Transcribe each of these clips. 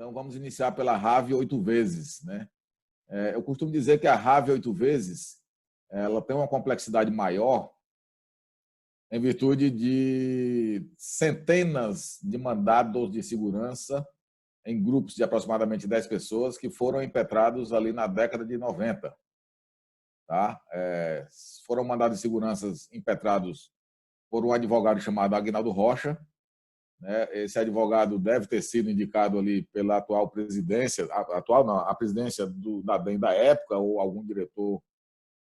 Então, vamos iniciar pela RAV 8 vezes, né? Eu costumo dizer que a RAV 8 vezes ela tem uma complexidade maior em virtude de centenas de mandados de segurança em grupos de aproximadamente 10 pessoas que foram impetrados ali na década de 90. Tá? Foram mandados de segurança impetrados por um advogado chamado Aguinaldo Rocha. Esse advogado deve ter sido indicado ali pela atual presidência, a presidência da DEM da época, ou algum diretor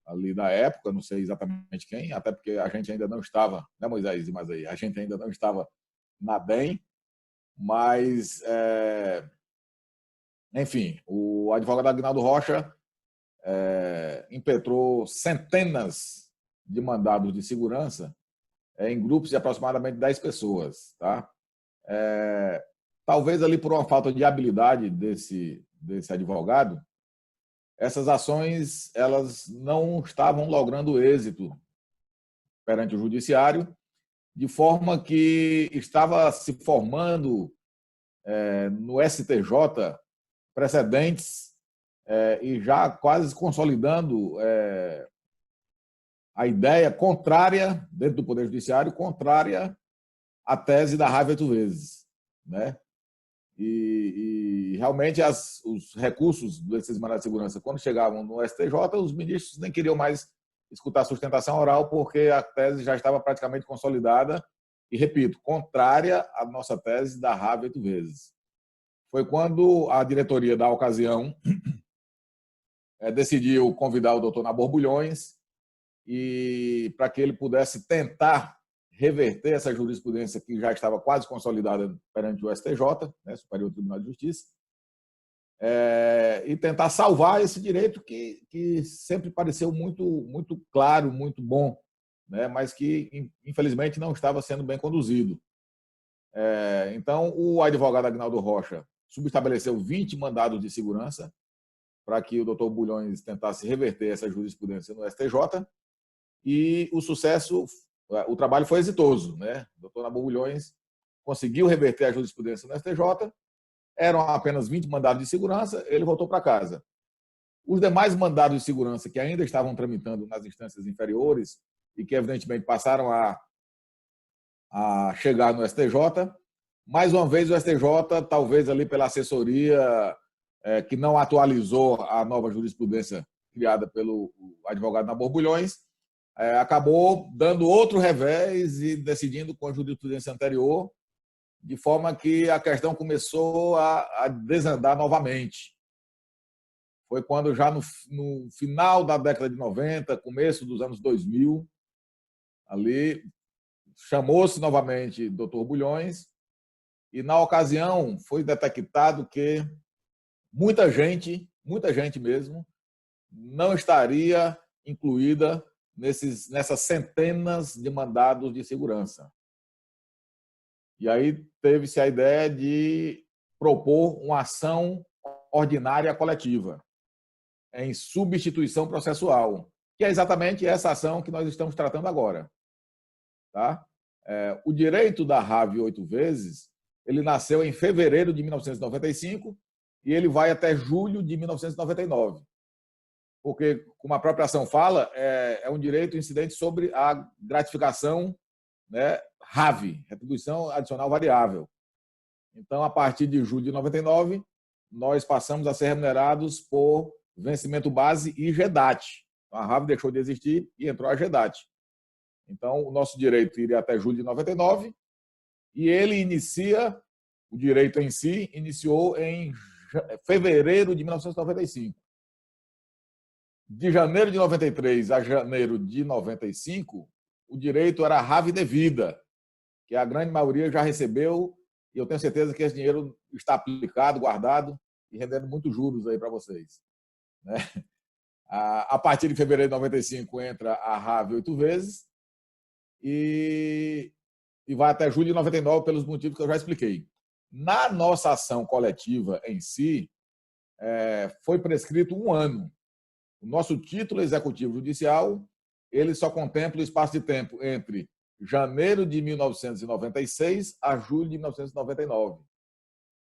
ali da época, não sei exatamente quem, até porque a gente ainda não estava, né, Moisés? Mas aí, a gente ainda não estava na DEM, mas, enfim, o advogado Aguinaldo Rocha impetrou centenas de mandados de segurança em grupos de aproximadamente 10 pessoas, tá? Talvez ali por uma falta de habilidade desse advogado, essas ações elas não estavam logrando êxito perante o judiciário, de forma que estava se formando no STJ precedentes e já quase consolidando a ideia contrária, dentro do Poder Judiciário, contrária à tese da RAV 8 vezes, né? E realmente os recursos desses mandados de segurança, quando chegavam no STJ, os ministros nem queriam mais escutar a sustentação oral, porque a tese já estava praticamente consolidada e, repito, contrária à nossa tese da RAV 8 vezes. Foi quando a diretoria da ocasião decidiu convidar o doutor Nabor Bulhões e para que ele pudesse tentar reverter essa jurisprudência que já estava quase consolidada perante o STJ, né, Superior Tribunal de Justiça, e tentar salvar esse direito que sempre pareceu muito claro, muito bom, né, mas que, infelizmente, não estava sendo bem conduzido. Então, o advogado Aguinaldo Rocha subestabeleceu 20 mandados de segurança para que o doutor Bulhões tentasse reverter essa jurisprudência no STJ, e o trabalho foi exitoso, né? O doutor Nabor Bulhões conseguiu reverter a jurisprudência no STJ, eram apenas 20 mandados de segurança, ele voltou para casa. Os demais mandados de segurança que ainda estavam tramitando nas instâncias inferiores e que, evidentemente, passaram a chegar no STJ, mais uma vez o STJ, talvez ali pela assessoria que não atualizou a nova jurisprudência criada pelo advogado Nabor Bulhões, acabou dando outro revés e decidindo com a jurisprudência anterior, de forma que a questão começou a desandar novamente. Foi quando, já no final da década de 90, começo dos anos 2000, ali chamou-se novamente Dr. Bulhões, e na ocasião foi detectado que muita gente mesmo, não estaria incluída nessas centenas de mandados de segurança. E aí teve-se a ideia de propor uma ação ordinária coletiva em substituição processual, que é exatamente essa ação que nós estamos tratando agora. Tá? O direito da RAV 8 vezes, ele nasceu em fevereiro de 1995 e ele vai até julho de 1999. Porque, como a própria ação fala, é um direito incidente sobre a gratificação, né, RAV, retribuição adicional variável. Então, a partir de julho de 99, nós passamos a ser remunerados por vencimento base e GEDAT. Então, a RAV deixou de existir e entrou a GEDAT. Então, o nosso direito iria até julho de 99 e ele inicia, o direito em si, iniciou em fevereiro de 1995. De janeiro de 93 a janeiro de 95, o direito era RAV devida, que a grande maioria já recebeu, e eu tenho certeza que esse dinheiro está aplicado, guardado e rendendo muitos juros aí para vocês. Né? A partir de fevereiro de 95 entra a RAV 8 vezes e vai até julho de 99 pelos motivos que eu já expliquei. Na nossa ação coletiva em si, foi prescrito 1 ano. O nosso título executivo judicial, ele só contempla o espaço de tempo entre janeiro de 1996 a julho de 1999.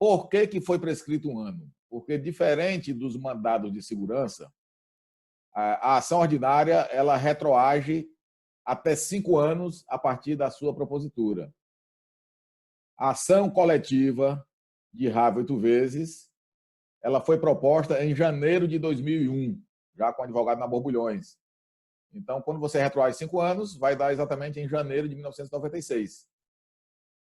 Por que foi prescrito um ano? Porque, diferente dos mandados de segurança, a ação ordinária ela retroage até 5 anos a partir da sua propositura. A ação coletiva de raiva 8 vezes, ela foi proposta em janeiro de 2001, já com o advogado na Borbulhões. Então, quando você retroage 5 anos, vai dar exatamente em janeiro de 1996.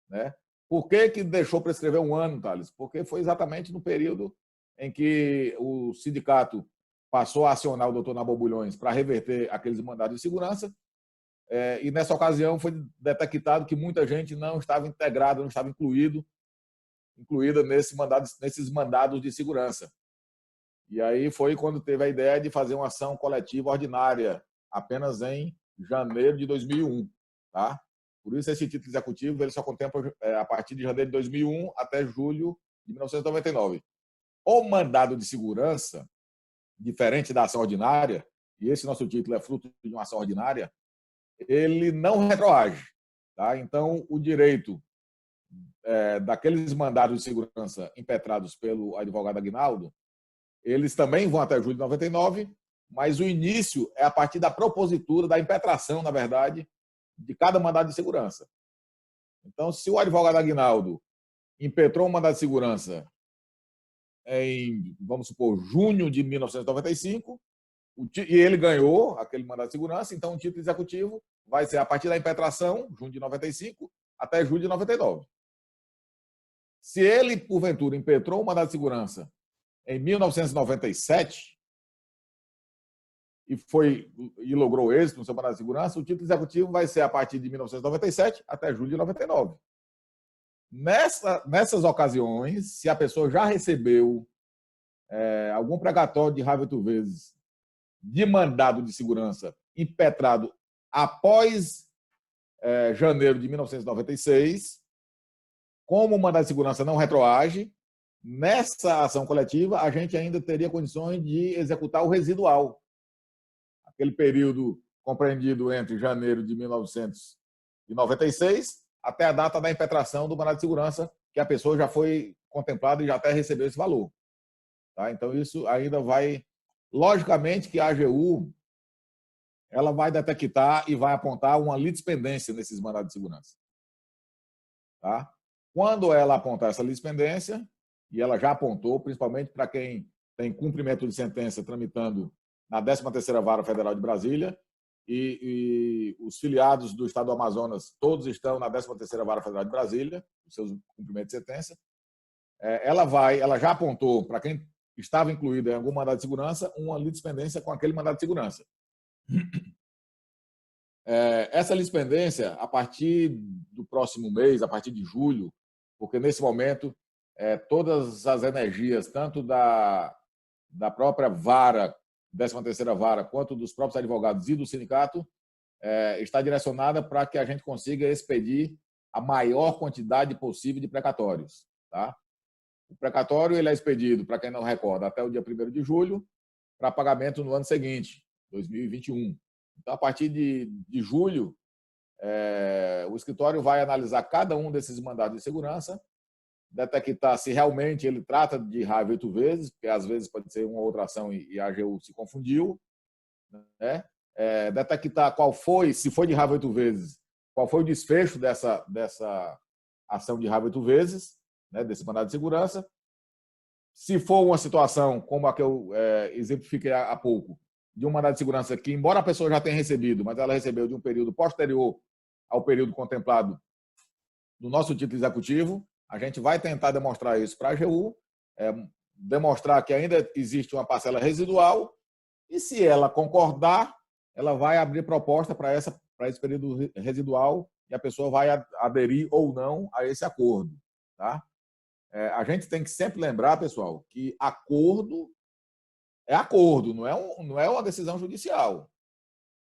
Né? Por que deixou prescrever um ano, Thales? Porque foi exatamente no período em que o sindicato passou a acionar o doutor Naborbulhões para reverter aqueles mandados de segurança, e nessa ocasião foi detectado que muita gente não estava integrada, não estava incluída nesses mandados de segurança. E aí foi quando teve a ideia de fazer uma ação coletiva ordinária, apenas em janeiro de 2001. Tá? Por isso, esse título executivo ele só contempla a partir de janeiro de 2001 até julho de 1999. O mandado de segurança, diferente da ação ordinária, e esse nosso título é fruto de uma ação ordinária, ele não retroage. Tá? Então, o direito daqueles mandados de segurança impetrados pelo advogado Aguinaldo, eles também vão até julho de 99, mas o início é a partir da propositura, da impetração, na verdade, de cada mandado de segurança. Então, se o advogado Aguinaldo impetrou um mandado de segurança em, vamos supor, junho de 1995, e ele ganhou aquele mandado de segurança, então o título executivo vai ser a partir da impetração, junho de 95, até julho de 99. Se ele, porventura, impetrou um mandado de segurança em 1997 e logrou êxito no seu mandado de segurança, o título executivo vai ser a partir de 1997 até julho de 99. Nessas ocasiões, se a pessoa já recebeu algum precatório de raiva 8 vezes de mandado de segurança impetrado após janeiro de 1996, como o mandado de segurança não retroage, nessa ação coletiva a gente ainda teria condições de executar o residual. Aquele período compreendido entre janeiro de 1996 até a data da impetração do mandado de segurança, que a pessoa já foi contemplada e já até recebeu esse valor. Tá? Então, isso ainda vai... Logicamente que a AGU ela vai detectar e vai apontar uma litispendência nesses mandados de segurança. Tá? Quando ela apontar essa litispendência, e ela já apontou, principalmente para quem tem cumprimento de sentença tramitando na 13ª Vara Federal de Brasília, e os filiados do Estado do Amazonas todos estão na 13ª Vara Federal de Brasília, os seus cumprimentos de sentença, ela já apontou para quem estava incluído em algum mandado de segurança uma litispendência com aquele mandado de segurança. Essa litispendência, a partir do próximo mês, a partir de julho, porque nesse momento todas as energias, tanto da própria vara, 13ª Vara, quanto dos próprios advogados e do sindicato, está direcionada para que a gente consiga expedir a maior quantidade possível de precatórios. Tá? O precatório ele é expedido, para quem não recorda, até o dia 1º de julho, para pagamento no ano seguinte, 2021. Então, a partir de julho, o escritório vai analisar cada um desses mandados de segurança, detectar se realmente ele trata de raiva 8 vezes, porque às vezes pode ser uma outra ação e a AGU se confundiu, né? Detectar qual foi, se foi de raiva 8 vezes, qual foi o desfecho dessa ação de raiva 8 vezes, né, desse mandado de segurança. Se for uma situação como a que eu exemplifiquei há pouco, de um mandado de segurança que, embora a pessoa já tenha recebido, mas ela recebeu de um período posterior ao período contemplado no nosso título executivo, a gente vai tentar demonstrar isso para a AGU, demonstrar que ainda existe uma parcela residual, e se ela concordar, ela vai abrir proposta para esse período residual e a pessoa vai aderir ou não a esse acordo. Tá? A gente tem que sempre lembrar, pessoal, que acordo é acordo, não é uma decisão judicial.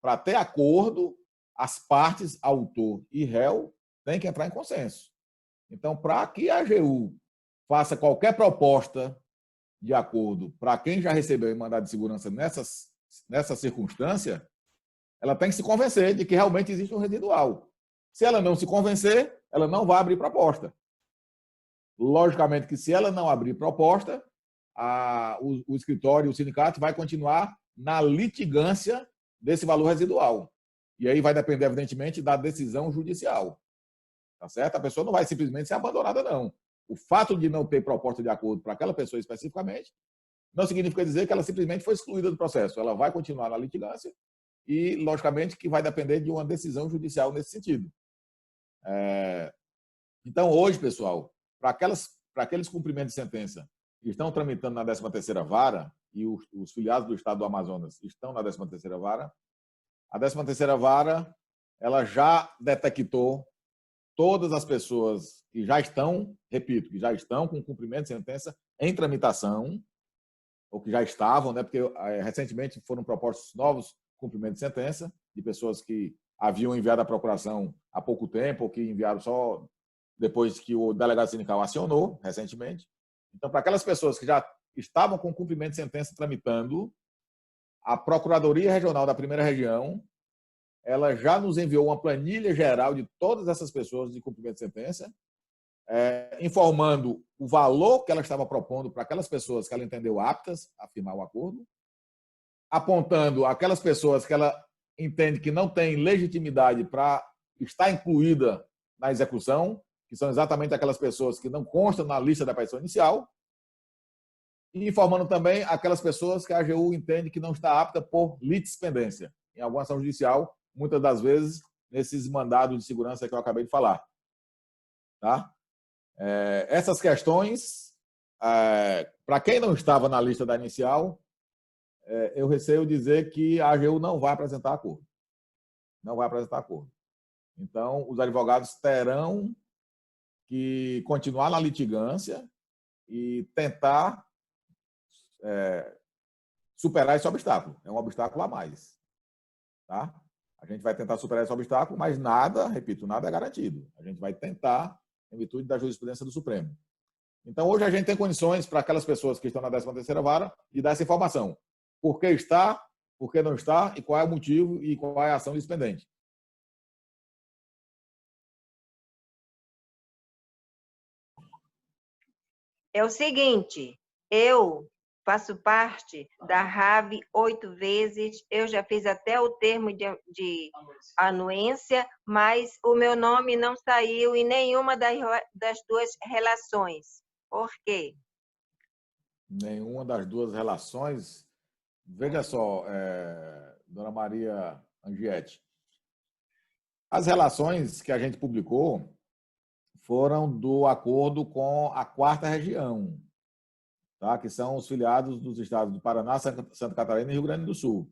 Para ter acordo, as partes, autor e réu, têm que entrar em consenso. Então, para que a AGU faça qualquer proposta de acordo para quem já recebeu mandado de segurança nessa circunstância, ela tem que se convencer de que realmente existe um residual. Se ela não se convencer, ela não vai abrir proposta. Logicamente que se ela não abrir proposta, o escritório, o sindicato vai continuar na litigância desse valor residual. E aí vai depender, evidentemente, da decisão judicial. Tá certo? A pessoa não vai simplesmente ser abandonada, não. O fato de não ter proposta de acordo para aquela pessoa especificamente não significa dizer que ela simplesmente foi excluída do processo. Ela vai continuar na litigância e, logicamente, que vai depender de uma decisão judicial nesse sentido. Então, hoje, pessoal, para aqueles cumprimentos de sentença que estão tramitando na 13ª Vara, e os filiados do Estado do Amazonas estão na 13ª Vara, a 13ª Vara ela já detectou todas as pessoas que já estão, repito, que já estão com cumprimento de sentença em tramitação, ou que já estavam, né, porque recentemente foram propostos novos cumprimentos de sentença de pessoas que haviam enviado a procuração há pouco tempo, ou que enviaram só depois que o delegado sindical acionou recentemente. Então, para aquelas pessoas que já estavam com cumprimento de sentença tramitando, a Procuradoria Regional da Primeira Região ela já nos enviou uma planilha geral de todas essas pessoas de cumprimento de sentença, informando o valor que ela estava propondo para aquelas pessoas que ela entendeu aptas a firmar o acordo, apontando aquelas pessoas que ela entende que não têm legitimidade para estar incluída na execução, que são exatamente aquelas pessoas que não constam na lista da petição inicial, e informando também aquelas pessoas que a AGU entende que não está apta por litispendência, em alguma ação judicial, muitas das vezes nesses mandados de segurança que eu acabei de falar. Tá? Essas questões, para quem não estava na lista da inicial, eu receio dizer que a AGU não vai apresentar acordo. Não vai apresentar acordo. Então, os advogados terão que continuar na litigância e tentar superar esse obstáculo. É um obstáculo a mais. Tá? A gente vai tentar superar esse obstáculo, mas nada, repito, nada é garantido. A gente vai tentar, em virtude da jurisprudência do Supremo. Então, hoje a gente tem condições para aquelas pessoas que estão na 13ª Vara de dar essa informação. Por que está, por que não está, e qual é o motivo e qual é a ação lispendente. É o seguinte, eu faço parte da RAV 8 vezes, eu já fiz até o termo de anuência, mas o meu nome não saiu em nenhuma das duas relações. Por quê? Nenhuma das duas relações. Veja só, dona Maria Angietti, as relações que a gente publicou foram do acordo com a 4ª Região, tá? Que são os filiados dos estados do Paraná, Santa Catarina e Rio Grande do Sul.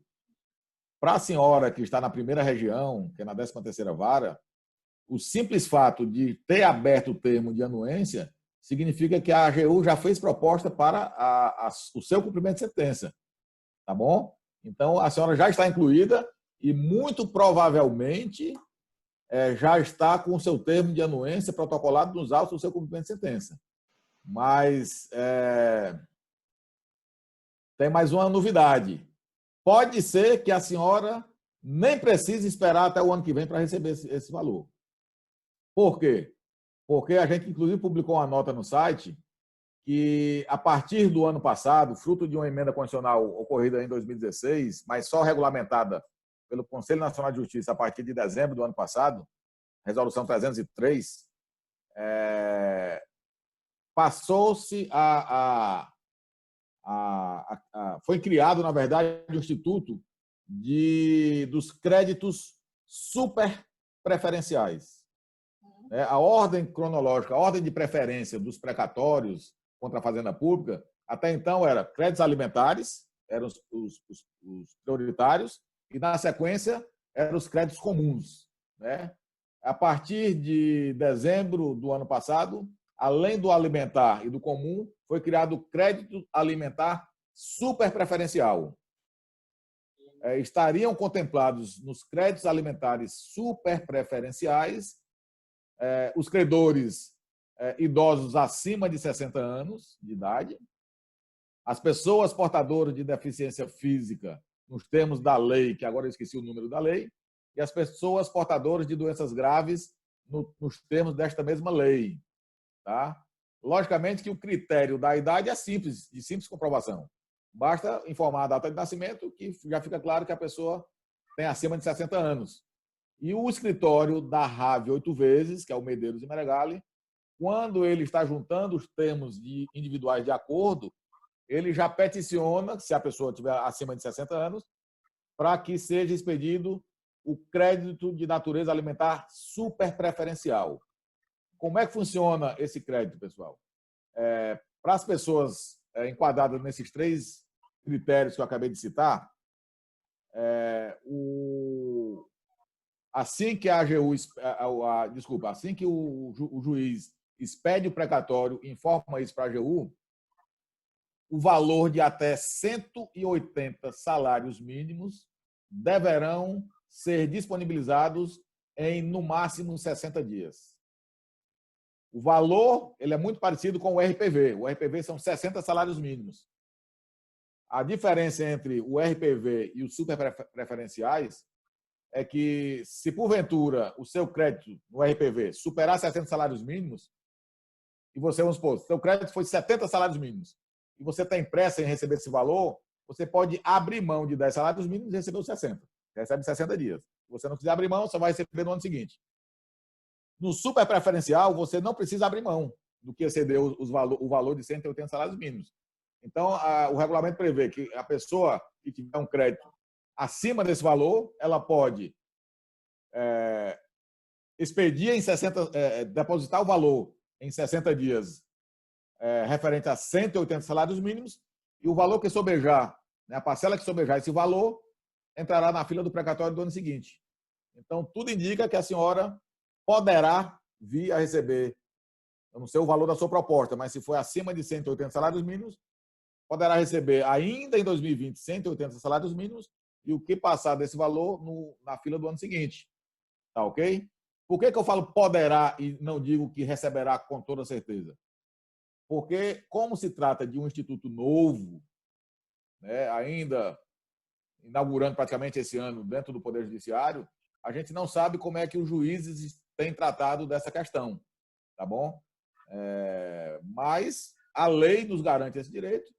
Para a senhora que está na 1ª Região, que é na 13ª Vara, o simples fato de ter aberto o termo de anuência significa que a AGU já fez proposta para o seu cumprimento de sentença. Tá bom? Então, a senhora já está incluída e, muito provavelmente, já está com o seu termo de anuência protocolado nos autos do seu cumprimento de sentença. Mas tem mais uma novidade. Pode ser que a senhora nem precise esperar até o ano que vem para receber esse valor. Por quê? Porque a gente, inclusive, publicou uma nota no site que, a partir do ano passado, fruto de uma emenda constitucional ocorrida em 2016, mas só regulamentada pelo Conselho Nacional de Justiça a partir de dezembro do ano passado, resolução 303, passou-se foi criado, na verdade, o Instituto dos créditos super preferenciais. A ordem cronológica, a ordem de preferência dos precatórios contra a Fazenda Pública, até então era créditos alimentares, eram os prioritários, e, na sequência, eram os créditos comuns. A partir de dezembro do ano passado, além do alimentar e do comum, foi criado o crédito alimentar super preferencial. Estariam contemplados nos créditos alimentares super preferenciais os credores idosos acima de 60 anos de idade, as pessoas portadoras de deficiência física, nos termos da lei, que agora eu esqueci o número da lei, e as pessoas portadoras de doenças graves nos termos desta mesma lei. Tá? Logicamente que o critério da idade é simples, de simples comprovação. Basta informar a data de nascimento, que já fica claro que a pessoa tem acima de 60 anos. E o escritório da RAV 8 vezes, que é o Medeiros e Meregali, quando ele está juntando os termos individuais de acordo, ele já peticiona, se a pessoa tiver acima de 60 anos, para que seja expedido o crédito de natureza alimentar superpreferencial. Como é que funciona esse crédito, pessoal? Para as pessoas enquadradas nesses 3 critérios que eu acabei de citar, assim que a AGU, desculpa, assim que o juiz expede o precatório, informa isso para a AGU, o valor de até 180 salários mínimos deverão ser disponibilizados em, no máximo, 60 dias. O valor ele é muito parecido com o RPV. O RPV são 60 salários mínimos. A diferença entre o RPV e os superpreferenciais é que, se porventura o seu crédito no RPV superar 60 salários mínimos, e você, vamos supor, seu crédito foi 70 salários mínimos, e você tem pressa em receber esse valor, você pode abrir mão de 10 salários mínimos e receber os 60. Você recebe 60 dias. Se você não quiser abrir mão, você vai receber no ano seguinte. No superpreferencial, você não precisa abrir mão do que exceder o valor de 180 salários mínimos. Então, o regulamento prevê que a pessoa que tiver um crédito acima desse valor, ela pode expedir em 60, depositar o valor em 60 dias referente a 180 salários mínimos, e o valor que sobejar, né, a parcela que sobejar esse valor, entrará na fila do precatório do ano seguinte. Então, tudo indica que a senhora poderá vir a receber, eu não sei o valor da sua proposta, mas se for acima de 180 salários mínimos, poderá receber ainda em 2020 180 salários mínimos, e o que passar desse valor na fila do ano seguinte. Tá ok? Por que eu falo poderá e não digo que receberá com toda certeza? Porque, como se trata de um instituto novo, né, ainda inaugurando praticamente esse ano dentro do Poder Judiciário, a gente não sabe como é que os juízes têm tratado dessa questão, tá bom? Mas a lei nos garante esse direito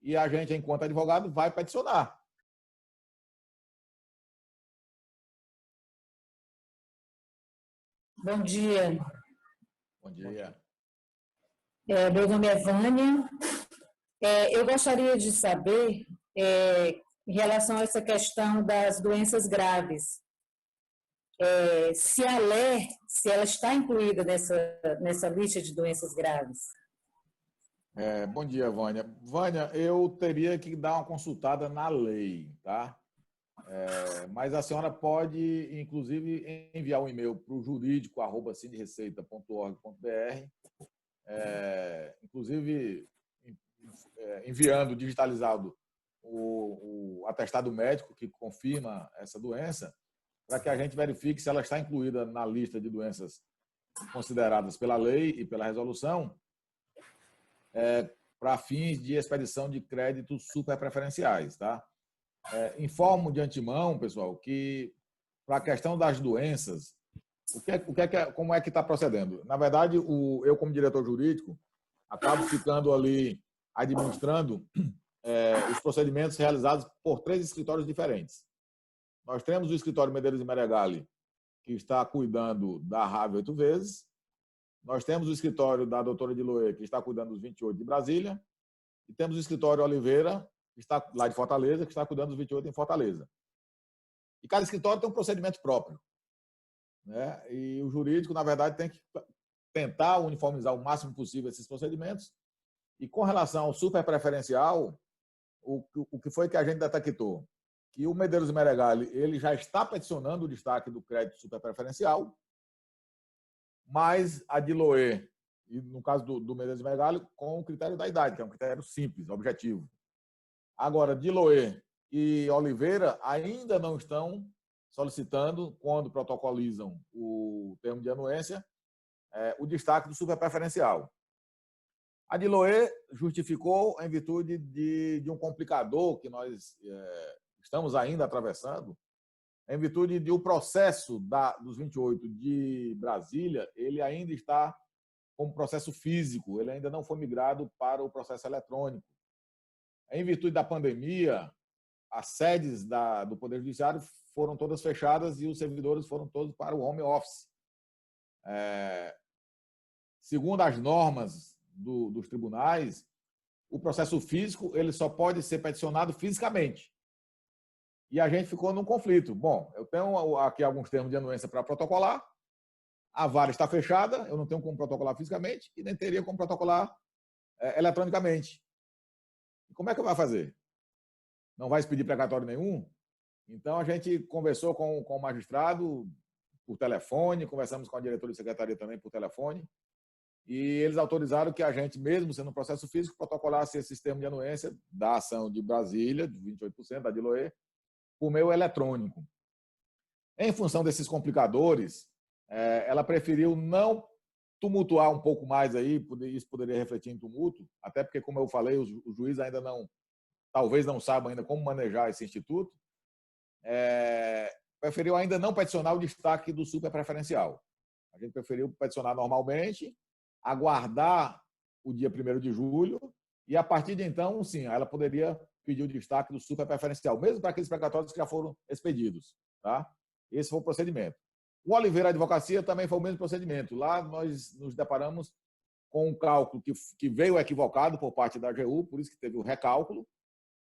e a gente, enquanto advogado, vai peticionar. Bom dia. Bom dia. Meu nome é Vânia. Eu gostaria de saber, em relação a essa questão das doenças graves, se a LER, se ela está incluída nessa lista de doenças graves. Bom dia, Vânia. Vânia, eu teria que dar uma consultada na lei, tá? Mas a senhora pode, inclusive, enviar um e-mail para o jurídico@sindreceita.org.br, inclusive enviando digitalizado o atestado médico que confirma essa doença, para que a gente verifique se ela está incluída na lista de doenças consideradas pela lei e pela resolução, para fins de expedição de créditos superpreferenciais, tá? Informo de antemão, pessoal, que para a questão das doenças, como é que está procedendo? Na verdade, eu, como diretor jurídico, acabo ficando ali administrando os procedimentos realizados por 3 escritórios diferentes. Nós temos o escritório Medeiros e Meregali, que está cuidando da RAV 8 vezes. Nós temos o escritório da doutora Diloé, que está cuidando dos 28 de Brasília. E temos o escritório Oliveira, que está lá de Fortaleza, que está cuidando dos 28 em Fortaleza. E cada escritório tem um procedimento próprio, né? E o jurídico, na verdade, tem que tentar uniformizar o máximo possível esses procedimentos. E com relação ao superpreferencial, o que foi que a gente detectou? Que o Medeiros e Meregali ele já está peticionando o destaque do crédito superpreferencial, mas a Diloé, e no caso do Medeiros e Meregali, com o critério da idade, que é um critério simples, objetivo. Agora, Diloé e Oliveira ainda não estão solicitando, quando protocolizam o termo de anuência, o destaque do superpreferencial. A Diloé justificou em virtude de um complicador que nós estamos ainda atravessando, em virtude de o processo dos 28 de Brasília, ele ainda está como processo físico, ele ainda não foi migrado para o processo eletrônico. Em virtude da pandemia, as sedes do Poder Judiciário foram todas fechadas e os servidores foram todos para o home office. Segundo as normas dos tribunais, o processo físico ele só pode ser peticionado fisicamente. E a gente ficou num conflito. Bom, eu tenho aqui alguns termos de anuência para protocolar, a vara está fechada, eu não tenho como protocolar fisicamente e nem teria como protocolar eletronicamente. E como é que eu vou fazer? Não vai expedir precatório nenhum? Então, a gente conversou com o magistrado por telefone, conversamos com a diretora de secretaria também por telefone, e eles autorizaram que a gente, mesmo sendo um processo físico, protocolasse esse sistema de anuência da ação de Brasília, de 28%, da Diloé, por meio eletrônico. Em função desses complicadores, ela preferiu não tumultuar um pouco mais aí, isso poderia refletir em tumulto, até porque, como eu falei, o juiz ainda talvez não saiba ainda como manejar esse instituto, preferiu ainda não peticionar o destaque do superpreferencial. A gente preferiu peticionar normalmente, aguardar o dia 1º de julho e, a partir de então, sim, ela poderia pedir o destaque do superpreferencial, mesmo para aqueles precatórios que já foram expedidos. Tá? Esse foi o procedimento. O Oliveira Advocacia também foi o mesmo procedimento. Lá nós nos deparamos com um cálculo que veio equivocado por parte da AGU, por isso que teve o recálculo.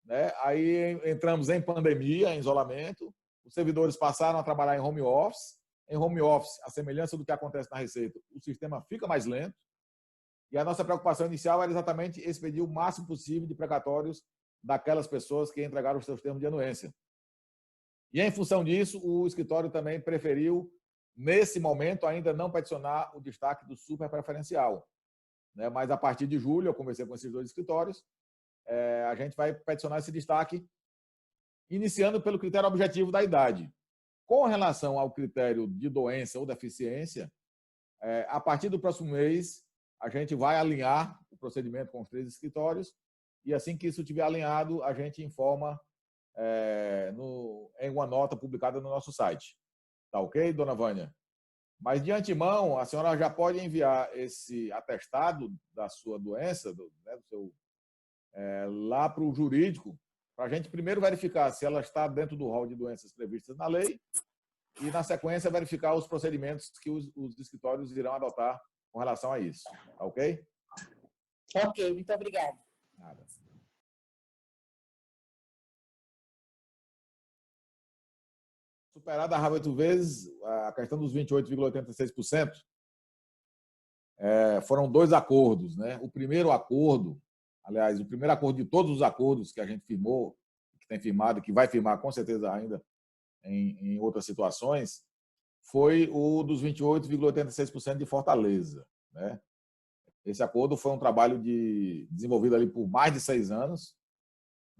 Né? Aí entramos em pandemia, em isolamento, os servidores passaram a trabalhar em home office. Em home office, a semelhança do que acontece na Receita, o sistema fica mais lento. E a nossa preocupação inicial era exatamente expedir o máximo possível de precatórios daquelas pessoas que entregaram os seus termos de anuência. E, em função disso, o escritório também preferiu, nesse momento, ainda não peticionar o destaque do superpreferencial. Né? Mas, a partir de julho, eu conversei com esses 2 escritórios, a gente vai peticionar esse destaque, iniciando pelo critério objetivo da idade. Com relação ao critério de doença ou deficiência, a partir do próximo mês, a gente vai alinhar o procedimento com os 3 escritórios e, assim que isso estiver alinhado, a gente informa em uma nota publicada no nosso site. Tá ok, dona Vânia? Mas, de antemão, a senhora já pode enviar esse atestado da sua doença, lá para o jurídico, para a gente primeiro verificar se ela está dentro do rol de doenças previstas na lei e, na sequência, verificar os procedimentos que os escritórios irão adotar com relação a isso. Tá ok? Ok, muito obrigada. Nada. Superada a raiva 8 vezes, a questão dos 28,86%, foram 2 acordos. Né? O primeiro acordo, aliás, o primeiro acordo de todos os acordos que a gente firmou, que tem firmado e que vai firmar com certeza ainda em outras situações, foi o dos 28,86% de Fortaleza. Né? Esse acordo foi um trabalho desenvolvido ali por mais de 6 anos.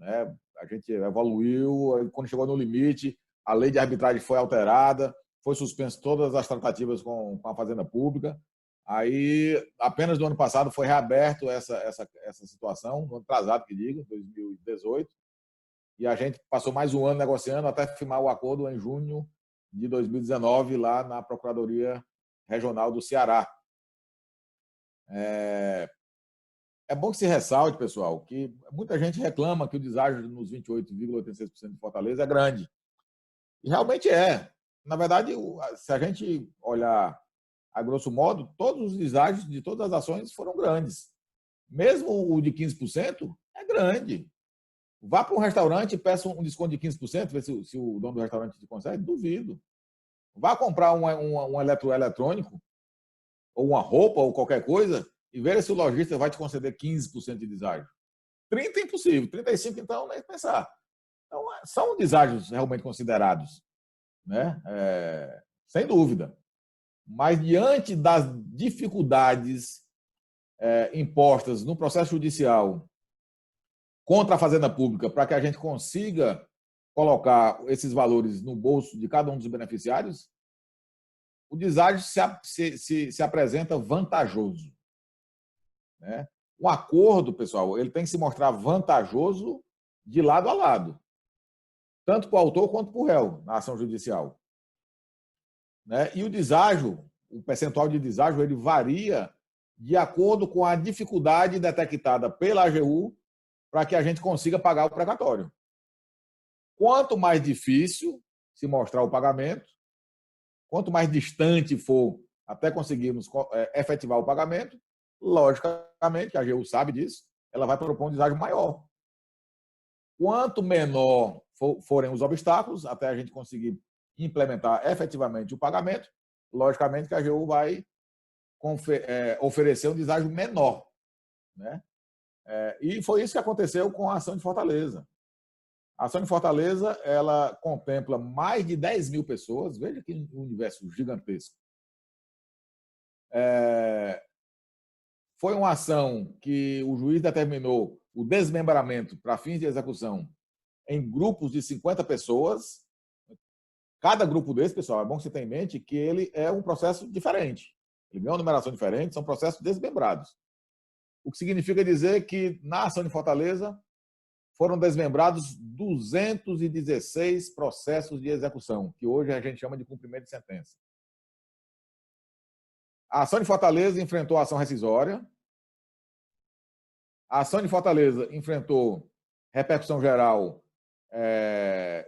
Né? A gente evoluiu, quando chegou no limite, a lei de arbitragem foi alterada, foi suspenso todas as tratativas com a Fazenda Pública. Aí, apenas no ano passado, foi reaberto essa situação, no ano atrasado, que digo, 2018, e a gente passou mais um ano negociando até firmar o acordo em junho de 2019, lá na Procuradoria Regional do Ceará. É bom que se ressalte, pessoal, que muita gente reclama que o deságio nos 28,86% de Fortaleza é grande. E realmente é. Na verdade, se a gente olhar a grosso modo, todos os deságios de todas as ações foram grandes. Mesmo o de 15% é grande. Vá para um restaurante e peça um desconto de 15%, ver se o dono do restaurante te consegue, duvido. Vá comprar um eletrônico, ou uma roupa, ou qualquer coisa, e ver se o lojista vai te conceder 15% de deságio. 30% é impossível, 35% então nem pensar. Então, são deságios realmente considerados, né? Sem dúvida. Mas, diante das dificuldades impostas no processo judicial contra a Fazenda Pública para que a gente consiga colocar esses valores no bolso de cada um dos beneficiários, o deságio se apresenta vantajoso. Né? O acordo, pessoal, ele tem que se mostrar vantajoso de lado a lado, tanto para o autor quanto para o réu na ação judicial. Né? E o deságio, o percentual de deságio, ele varia de acordo com a dificuldade detectada pela AGU para que a gente consiga pagar o precatório. Quanto mais difícil se mostrar o pagamento, quanto mais distante for até conseguirmos efetivar o pagamento, logicamente, a AGU sabe disso, ela vai propor um deságio maior. Quanto menor forem os obstáculos até a gente conseguir implementar efetivamente o pagamento, logicamente que a AGU vai oferecer um deságio menor, né? E foi isso que aconteceu com a ação de Fortaleza. A ação de Fortaleza, ela contempla mais de 10 mil pessoas, veja que universo gigantesco. Foi uma ação que o juiz determinou o desmembramento para fins de execução em grupos de 50 pessoas. Cada grupo desse, pessoal, é bom que você tenha em mente que ele é um processo diferente. Ele tem uma numeração diferente, são processos desmembrados. O que significa dizer que, na ação de Fortaleza, foram desmembrados 216 processos de execução, que hoje a gente chama de cumprimento de sentença. A ação de Fortaleza enfrentou a ação rescisória. A ação de Fortaleza enfrentou repercussão geral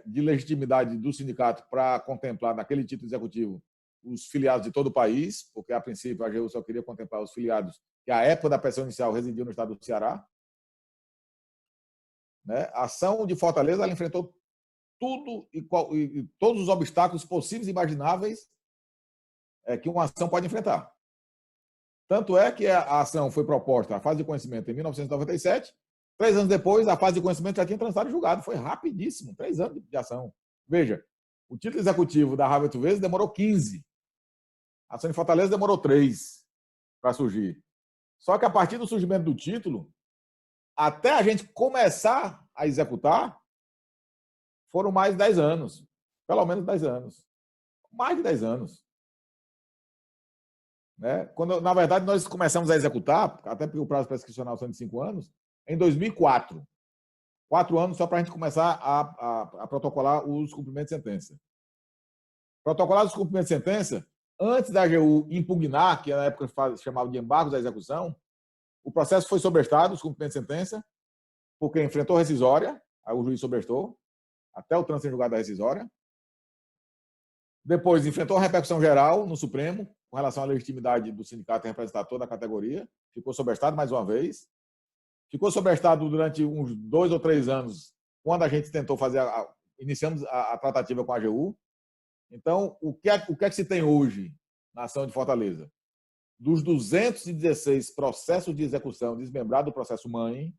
de legitimidade do sindicato para contemplar, naquele título executivo, os filiados de todo o país, porque, a princípio, a AGU só queria contemplar os filiados que, à época da pressão inicial, residiam no estado do Ceará. A ação de Fortaleza, ela enfrentou tudo e todos os obstáculos possíveis e imagináveis que uma ação pode enfrentar. Tanto é que a ação foi proposta, a fase de conhecimento, em 1997. 3 anos depois, a fase de conhecimento já tinha transitado em julgado. Foi rapidíssimo, 3 anos de ação. Veja, o título executivo da Rávea 8 vezes demorou 15. A ação de Fortaleza demorou 3 para surgir. Só que, a partir do surgimento do título, até a gente começar a executar, foram mais de 10 anos. Pelo menos 10 anos. Mais de 10 anos. Quando, na verdade, nós começamos a executar, até porque o prazo prescricional são de 5 anos, em 2004. 4 anos só para a gente começar a protocolar os cumprimentos de sentença. Protocolar os cumprimentos de sentença, antes da AGU impugnar, que na época chamava de embargos da execução, o processo foi sobrestado, os cumprimentos de sentença, porque enfrentou rescisória, aí o juiz sobrestou, até o trânsito em julgado da rescisória. Depois, enfrentou a repercussão geral no Supremo, com relação à legitimidade do sindicato em representar toda a categoria. Ficou sobrestado mais uma vez. Ficou sobrestado durante uns 2 ou 3 anos, quando a gente tentou fazer, iniciamos a tratativa com a AGU. Então, o que é que se tem hoje na ação de Fortaleza? Dos 216 processos de execução desmembrados do processo mãe,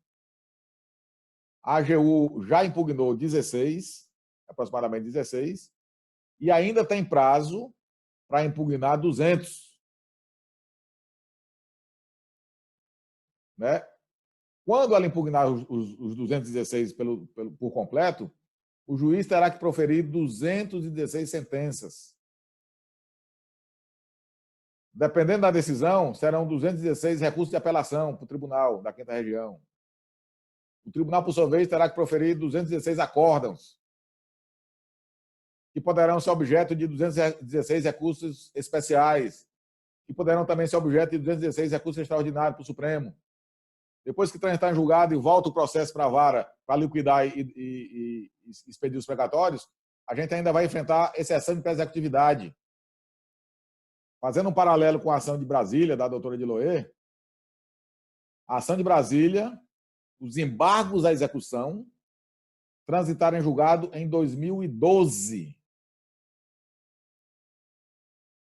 a AGU já impugnou 16, aproximadamente 16, e ainda tem prazo para impugnar 200. Quando ela impugnar os 216 por completo, o juiz terá que proferir 216 sentenças. Dependendo da decisão, serão 216 recursos de apelação para o tribunal da 5ª Região. O tribunal, por sua vez, terá que proferir 216 acórdãos, que poderão ser objeto de 216 recursos especiais, que poderão também ser objeto de 216 recursos extraordinários para o Supremo. Depois que transitar em julgado e volta o processo para a vara para liquidar e expedir os precatórios, a gente ainda vai enfrentar exceção de pré-executividade. Fazendo um paralelo com a ação de Brasília, da doutora Diloé, a ação de Brasília, os embargos à execução transitaram em julgado em 2012.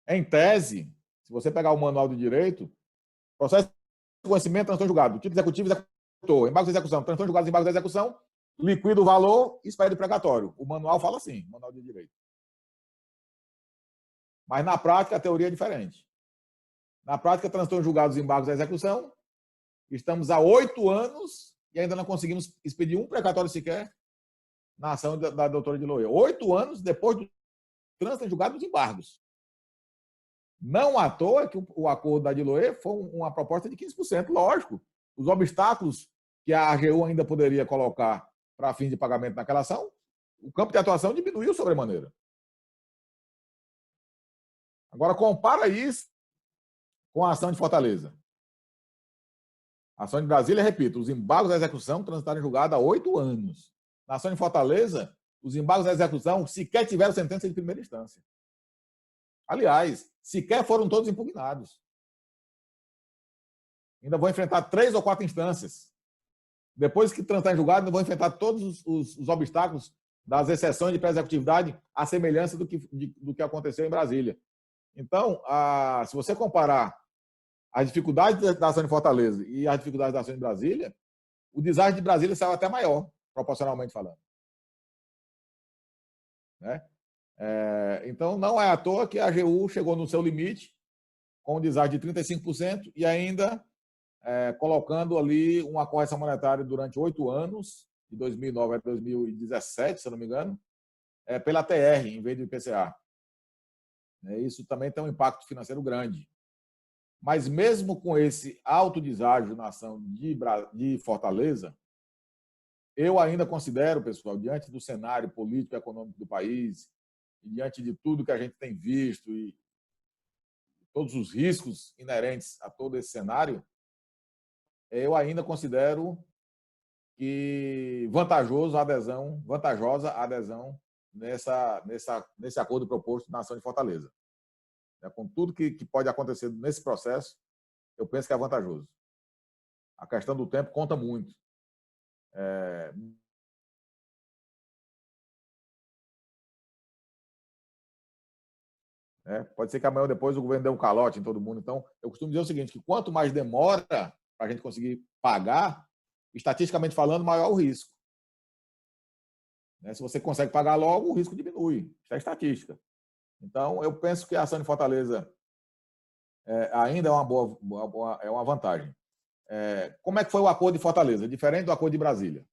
Em tese, se você pegar o manual de direito, processo de conhecimento, transitou em julgado, título executivo executou, embargos de execução, transitou em julgado, embargos de execução, liquida o valor e expede o precatório. O manual fala assim, o manual de direito. Mas, na prática, a teoria é diferente. Na prática, transitou em julgados os embargos da execução, estamos há 8 anos e ainda não conseguimos expedir um precatório sequer na ação da doutora Diloé. 8 anos depois do trânsito em julgado dos embargos. Não à toa que o acordo da Diloé foi uma proposta de 15%, lógico. Os obstáculos que a AGU ainda poderia colocar para fins de pagamento naquela ação, o campo de atuação diminuiu sobremaneira. Agora, compara isso com a ação de Fortaleza. A ação de Brasília, repito, os embargos da execução transitaram em julgado há 8 anos. Na ação de Fortaleza, os embargos da execução sequer tiveram sentença de primeira instância. Aliás, sequer foram todos impugnados. Ainda vão enfrentar 3 ou 4 instâncias. Depois que transitar em julgado, ainda vão enfrentar todos os obstáculos das exceções de pré-executividade à semelhança do que aconteceu em Brasília. Então, se você comparar as dificuldades da ação de Fortaleza e as dificuldades da ação de Brasília, o desastre de Brasília saiu até maior, proporcionalmente falando. Né? Então, não é à toa que a AGU chegou no seu limite, com um desastre de 35%, e ainda colocando ali uma correção monetária durante 8 anos, de 2009 a 2017, se eu não me engano, pela TR, em vez do IPCA. Isso também tem um impacto financeiro grande. Mas mesmo com esse alto deságio na ação de Fortaleza, eu ainda considero, pessoal, diante do cenário político e econômico do país, e diante de tudo que a gente tem visto e todos os riscos inerentes a todo esse cenário, eu ainda considero que vantajosa a adesão nesse acordo proposto na ação de Fortaleza. Com tudo que pode acontecer nesse processo, eu penso que é vantajoso. A questão do tempo conta muito. Pode ser que amanhã ou depois o governo dê um calote em todo mundo. Então, eu costumo dizer o seguinte, que quanto mais demora para a gente conseguir pagar, estatisticamente falando, maior o risco. Se você consegue pagar logo, o risco diminui. Isso é estatística. Então, eu penso que a ação de Fortaleza ainda é uma vantagem. Como é que foi o acordo de Fortaleza? Diferente do acordo de Brasília.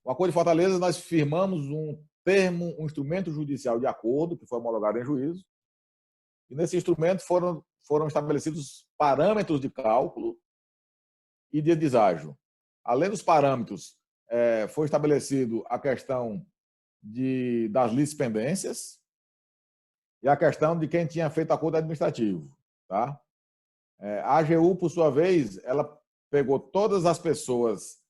O acordo de Fortaleza, nós firmamos um instrumento judicial de acordo, que foi homologado em juízo, e nesse instrumento foram estabelecidos parâmetros de cálculo e de deságio. Além dos parâmetros, foi estabelecido a questão das litispendências e a questão de quem tinha feito acordo administrativo. Tá? A AGU, por sua vez, ela pegou todas as pessoas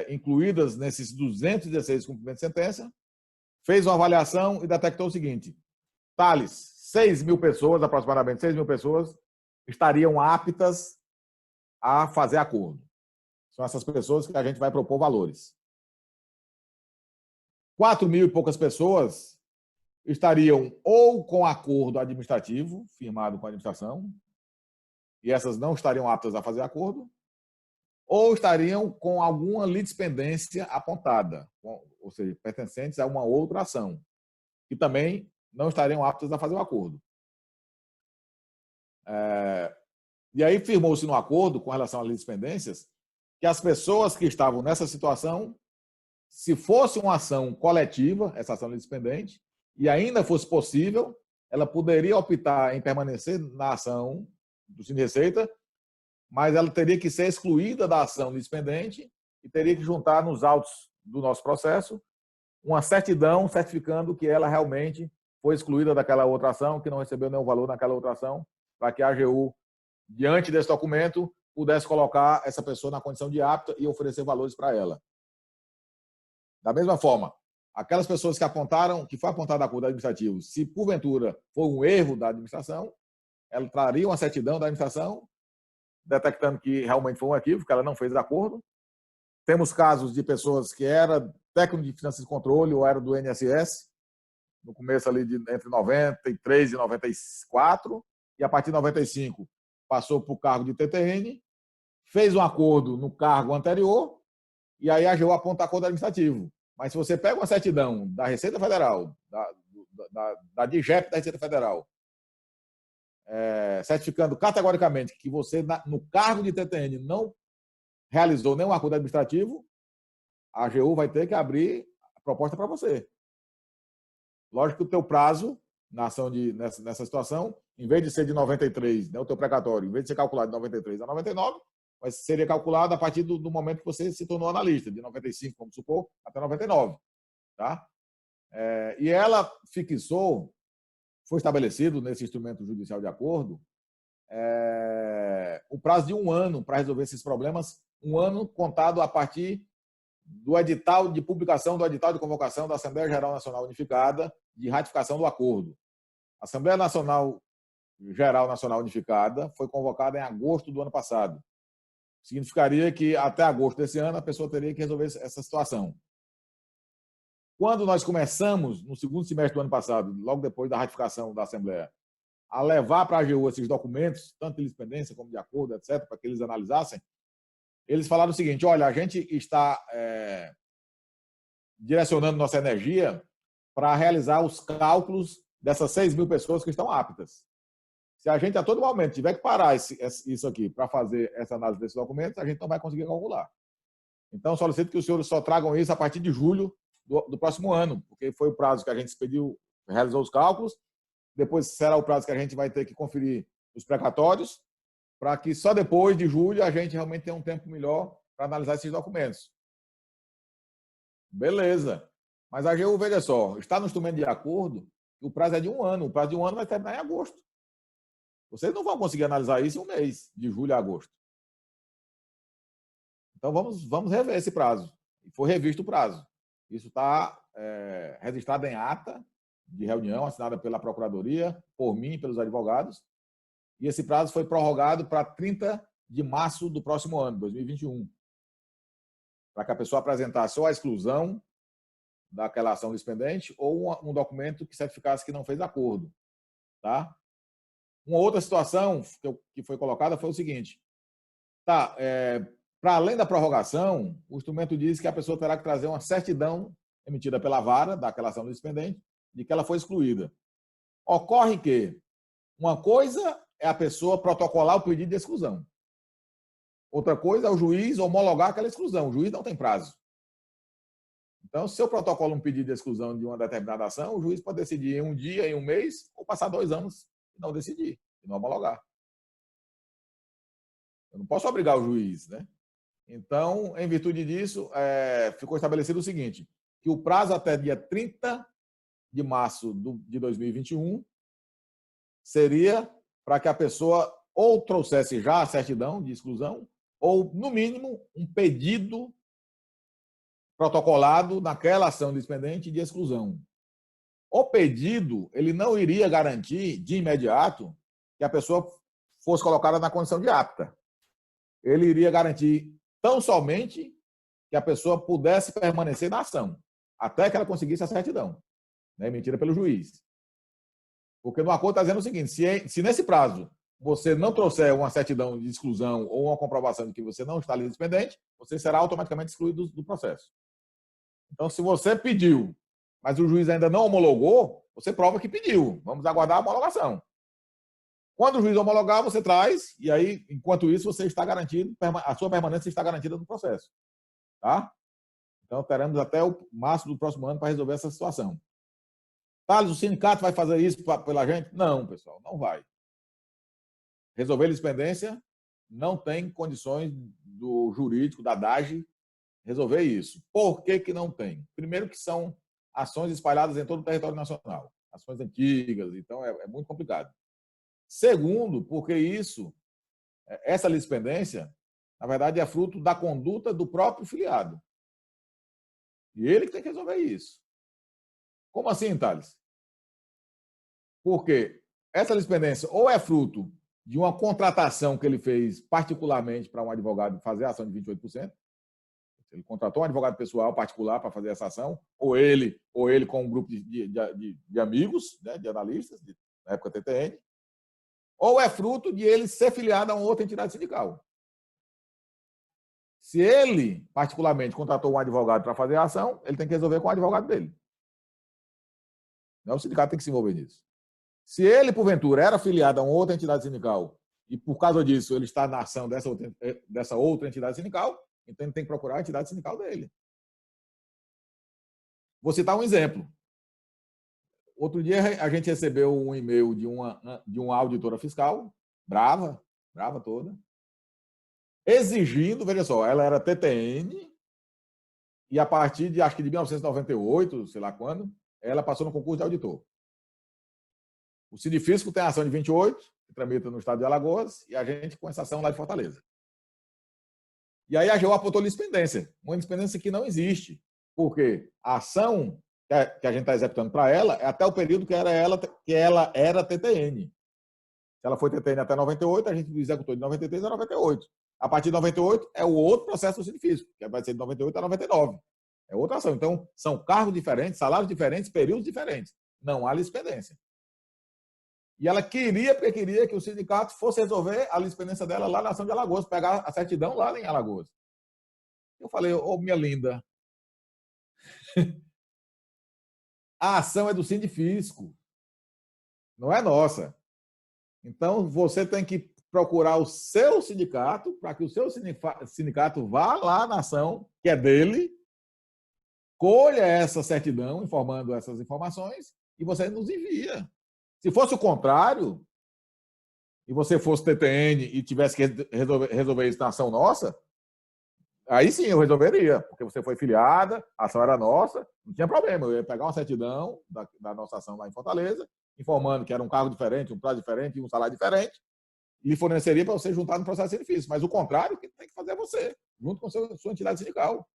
incluídas nesses 216 cumprimentos de sentença, fez uma avaliação e detectou o seguinte: Thales, 6 mil pessoas, aproximadamente 6 mil pessoas, estariam aptas a fazer acordo. São essas pessoas que a gente vai propor valores. 4 mil e poucas pessoas estariam ou com acordo administrativo, firmado com a administração, e essas não estariam aptas a fazer acordo, ou estariam com alguma litispendência apontada, ou seja, pertencentes a uma outra ação, que também não estariam aptas a fazer o acordo. E aí firmou-se no acordo, com relação às litispendências, que as pessoas que estavam nessa situação, se fosse uma ação coletiva, essa ação litispendente, e ainda fosse possível, ela poderia optar em permanecer na ação do Cine Receita, mas ela teria que ser excluída da ação litispendente e teria que juntar nos autos do nosso processo uma certidão certificando que ela realmente foi excluída daquela outra ação, que não recebeu nenhum valor naquela outra ação, para que a AGU, diante desse documento, pudesse colocar essa pessoa na condição de apta e oferecer valores para ela. Da mesma forma, aquelas pessoas que foi apontada a acordo administrativo, se porventura for um erro da administração, ela traria uma certidão da administração, detectando que realmente foi um equívoco, que ela não fez acordo. Temos casos de pessoas que eram técnico de finanças e controle ou era do INSS, no começo ali entre 93 e 94, e a partir de 95 passou para o cargo de TTN, fez um acordo no cargo anterior, e aí a AGU aponta acordo administrativo. Mas se você pega uma certidão da Receita Federal, da DIGEP da Receita Federal, certificando categoricamente que você, no cargo de TTN, não realizou nenhum acordo administrativo, a AGU vai ter que abrir a proposta para você. Lógico que o teu prazo na ação nessa situação, em vez de ser de 93, né, o teu precatório, em vez de ser calculado de 93 a 99, mas seria calculado a partir do momento que você se tornou analista, de 95, vamos supor, até 99. Tá? E ela foi estabelecido nesse instrumento judicial de acordo, o prazo de 1 ano para resolver esses problemas, 1 ano contado a partir do edital de publicação do edital de convocação da Assembleia Geral Nacional Unificada de ratificação do acordo. A Assembleia Geral Nacional Unificada foi convocada em agosto do ano passado. Significaria que até agosto desse ano a pessoa teria que resolver essa situação. Quando nós começamos, no segundo semestre do ano passado, logo depois da ratificação da Assembleia, a levar para a AGU esses documentos, tanto de lispendência como de acordo, etc., para que eles analisassem, eles falaram o seguinte: olha, a gente está direcionando nossa energia para realizar os cálculos dessas 6.000 pessoas que estão aptas. Se a gente a todo momento tiver que parar isso aqui para fazer essa análise desses documentos, a gente não vai conseguir calcular. Então, solicito que os senhores só tragam isso a partir de julho do próximo ano, porque foi o prazo que a gente expediu, realizou os cálculos, depois será o prazo que a gente vai ter que conferir os precatórios, para que só depois de julho a gente realmente tenha um tempo melhor para analisar esses documentos. Beleza. Mas a AGU, veja só, está no instrumento de acordo que o prazo é de 1 ano. O prazo de 1 ano vai terminar em agosto. Vocês não vão conseguir analisar isso em um mês, de julho a agosto. Então, vamos rever esse prazo. Foi revisto o prazo. Isso está registrado em ata de reunião, assinada pela Procuradoria, por mim e pelos advogados. E esse prazo foi prorrogado para 30 de março do próximo ano, 2021. Para que a pessoa apresentasse ou a exclusão daquela ação lispendente ou um documento que certificasse que não fez acordo. Tá? Uma outra situação que foi colocada foi o seguinte: para além da prorrogação, o instrumento diz que a pessoa terá que trazer uma certidão emitida pela vara daquela ação lispendente de que ela foi excluída. Ocorre que uma coisa é a pessoa protocolar o pedido de exclusão. Outra coisa é o juiz homologar aquela exclusão. O juiz não tem prazo. Então, se eu protocolo um pedido de exclusão de uma determinada ação, o juiz pode decidir em um dia, em um mês, ou passar 2 anos e não decidir, e não homologar. Eu não posso obrigar o juiz, né? Então, em virtude disso, ficou estabelecido o seguinte, que o prazo até dia 30 de março de 2021 seria para que a pessoa ou trouxesse já a certidão de exclusão, ou, no mínimo, um pedido protocolado naquela ação lispendente de exclusão. O pedido, ele não iria garantir, de imediato, que a pessoa fosse colocada na condição de apta. Ele iria garantir tão somente que a pessoa pudesse permanecer na ação, até que ela conseguisse a certidão, né, emitida pelo juiz. Porque no acordo está dizendo o seguinte: se nesse prazo você não trouxer uma certidão de exclusão ou uma comprovação de que você não está lispendente, você será automaticamente excluído do processo. Então, se você pediu, mas o juiz ainda não homologou, você prova que pediu. Vamos aguardar a homologação. Quando o juiz homologar, você traz, e aí, enquanto isso, você está garantido, a sua permanência está garantida no processo. Tá? Então, teremos até o março do próximo ano para resolver essa situação. Thales, o sindicato vai fazer isso pela gente? Não, pessoal, não vai. Resolver lispendência não tem condições do jurídico, da DAGE, resolver isso. Por que que não tem? Primeiro que são ações espalhadas em todo o território nacional. Ações antigas, então é muito complicado. Segundo, porque essa lispendência, na verdade, é fruto da conduta do próprio filiado. E ele que tem que resolver isso. Como assim, Thales? Porque essa lispendência ou é fruto de uma contratação que ele fez particularmente para um advogado fazer a ação de 28%, ele contratou um advogado pessoal particular para fazer essa ação, ou ele com um grupo de amigos, né, de analistas, na época TTN, ou é fruto de ele ser filiado a uma outra entidade sindical. Se ele, particularmente, contratou um advogado para fazer a ação, ele tem que resolver com o advogado dele. Não, o sindicato tem que se envolver nisso. Se ele, porventura, era filiado a uma outra entidade sindical e, por causa disso, ele está na ação dessa outra entidade sindical, então ele tem que procurar a entidade sindical dele. Vou citar um exemplo. Outro dia a gente recebeu um e-mail de uma auditora fiscal, brava toda, exigindo, veja só, ela era TTN e a partir de, acho que de 1998, sei lá quando, ela passou no concurso de auditor. O Sindifisco tem ação de 28, que tramita no estado de Alagoas, e a gente com essa ação lá de Fortaleza. E aí a AGU apontou litispendência, uma litispendência que não existe, porque a ação que a gente está executando para ela é até o período que ela era TTN. Se ela foi TTN até 98, a gente executou de 93 a 98. A partir de 98 é o outro processo do sindicato, que vai ser de 98 a 99. É outra ação. Então, são cargos diferentes, salários diferentes, períodos diferentes. Não há litispendência. E ela queria que o sindicato fosse resolver a litispendência dela lá na ação de Alagoas, pegar a certidão lá em Alagoas. Eu falei, ô minha linda, a ação é do Sindifisco, não é nossa. Então, você tem que procurar o seu sindicato para que o seu sindicato vá lá na ação, que é dele, colha essa certidão, informando essas informações, e você nos envia. Se fosse o contrário, e você fosse TTN e tivesse que resolver isso na ação nossa, aí sim eu resolveria, porque você foi filiada, a ação era nossa, não tinha problema. Eu ia pegar uma certidão da nossa ação lá em Fortaleza, informando que era um cargo diferente, um prazo diferente e um salário diferente, e forneceria para você juntar no processo de benefício. Mas o contrário, que tem que fazer é você, junto com a sua entidade sindical.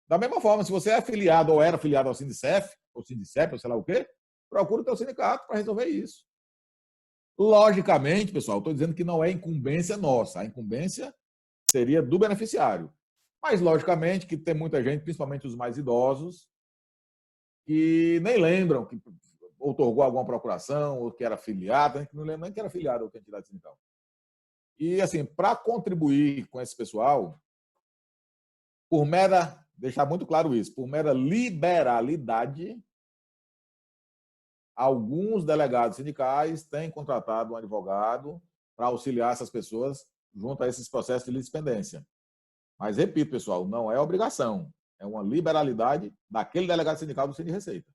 Da mesma forma, se você é afiliado ou era afiliado ao Sindicef, ou Sindicep, ou sei lá o quê, procura o teu sindicato para resolver isso. Logicamente, pessoal, estou dizendo que não é incumbência nossa. A incumbência seria do beneficiário. Mas, logicamente, que tem muita gente, principalmente os mais idosos, que nem lembram que outorgou alguma procuração, ou que era afiliado, não lembra nem que era afiliado ou que entidade sindical. E, assim, para contribuir com esse pessoal, deixar muito claro isso, por mera liberalidade, alguns delegados sindicais têm contratado um advogado para auxiliar essas pessoas junto a esses processos de litispendência. Mas, repito, pessoal, não é obrigação. É uma liberalidade daquele delegado sindical do Sindi Receita.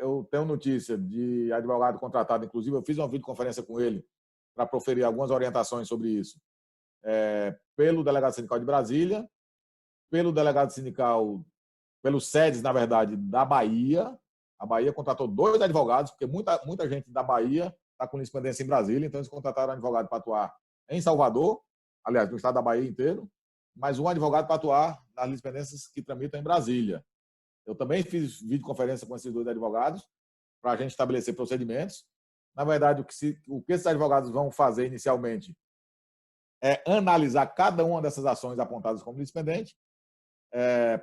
Eu tenho notícia de advogado contratado, inclusive eu fiz uma videoconferência com ele para proferir algumas orientações sobre isso, pelo delegado sindical de Brasília, pelo delegado sindical, pelos sedes, na verdade, da Bahia. A Bahia contratou 2 advogados, porque muita gente da Bahia está com litispendência em Brasília, então eles contrataram um advogado para atuar em Salvador, aliás, no estado da Bahia inteiro, mas um advogado para atuar nas litispendências que tramitam em Brasília. Eu também fiz videoconferência com esses 2 advogados para a gente estabelecer procedimentos. Na verdade, o que esses advogados vão fazer inicialmente é analisar cada uma dessas ações apontadas como litispendente,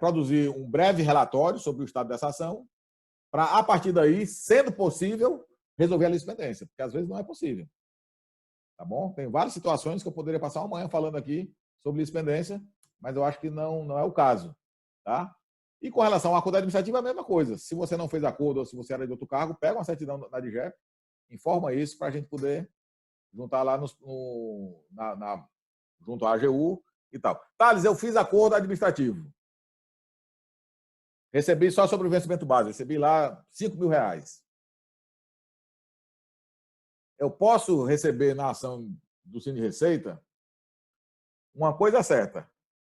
produzir um breve relatório sobre o estado dessa ação, para, a partir daí, sendo possível, resolver a litispendência, porque às vezes não é possível. Tá bom? Tem várias situações que eu poderia passar uma manhã falando aqui sobre litispendência, mas eu acho que não é o caso. Tá? E com relação ao acordo administrativo, é a mesma coisa. Se você não fez acordo ou se você era de outro cargo, pega uma certidão da DGEP, informa isso para a gente poder juntar lá junto à AGU e tal. Thales, eu fiz acordo administrativo. Recebi só sobre o vencimento base, recebi lá R$5.000. Eu posso receber na ação do Sindi Receita uma coisa certa.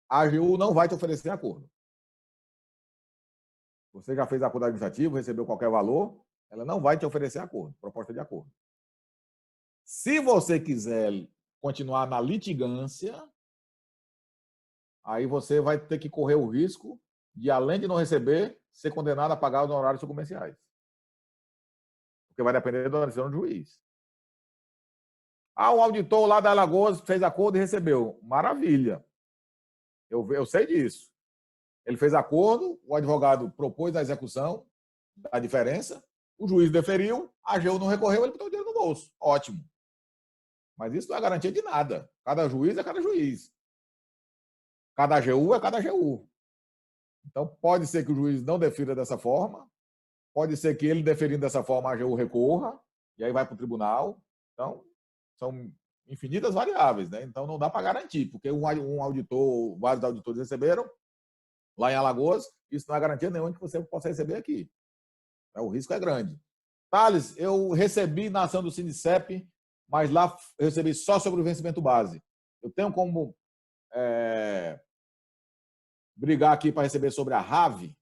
A AGU não vai te oferecer acordo. Você já fez acordo administrativo, recebeu qualquer valor, ela não vai te oferecer acordo, proposta de acordo. Se você quiser continuar na litigância, aí você vai ter que correr o risco de, além de não receber, ser condenado a pagar os honorários comerciais. Porque vai depender da decisão do juiz. Um auditor lá da Alagoas fez acordo e recebeu. Maravilha. Eu sei disso. Ele fez acordo, o advogado propôs a execução da diferença, o juiz deferiu, a AGU não recorreu, ele botou o dinheiro no bolso. Ótimo. Mas isso não é garantia de nada. Cada juiz é cada juiz. Cada AGU é cada AGU. Então, pode ser que o juiz não defira dessa forma, pode ser que ele deferindo dessa forma a AGU recorra, e aí vai para o tribunal. Então, são infinitas variáveis, né? Então, não dá para garantir, porque um auditor, vários auditores receberam lá em Alagoas, isso não é garantia nenhuma que você possa receber aqui. O risco é grande. Thales, eu recebi na ação do Sindicep, mas lá eu recebi só sobre o vencimento base. Eu tenho como brigar aqui para receber sobre a RAV?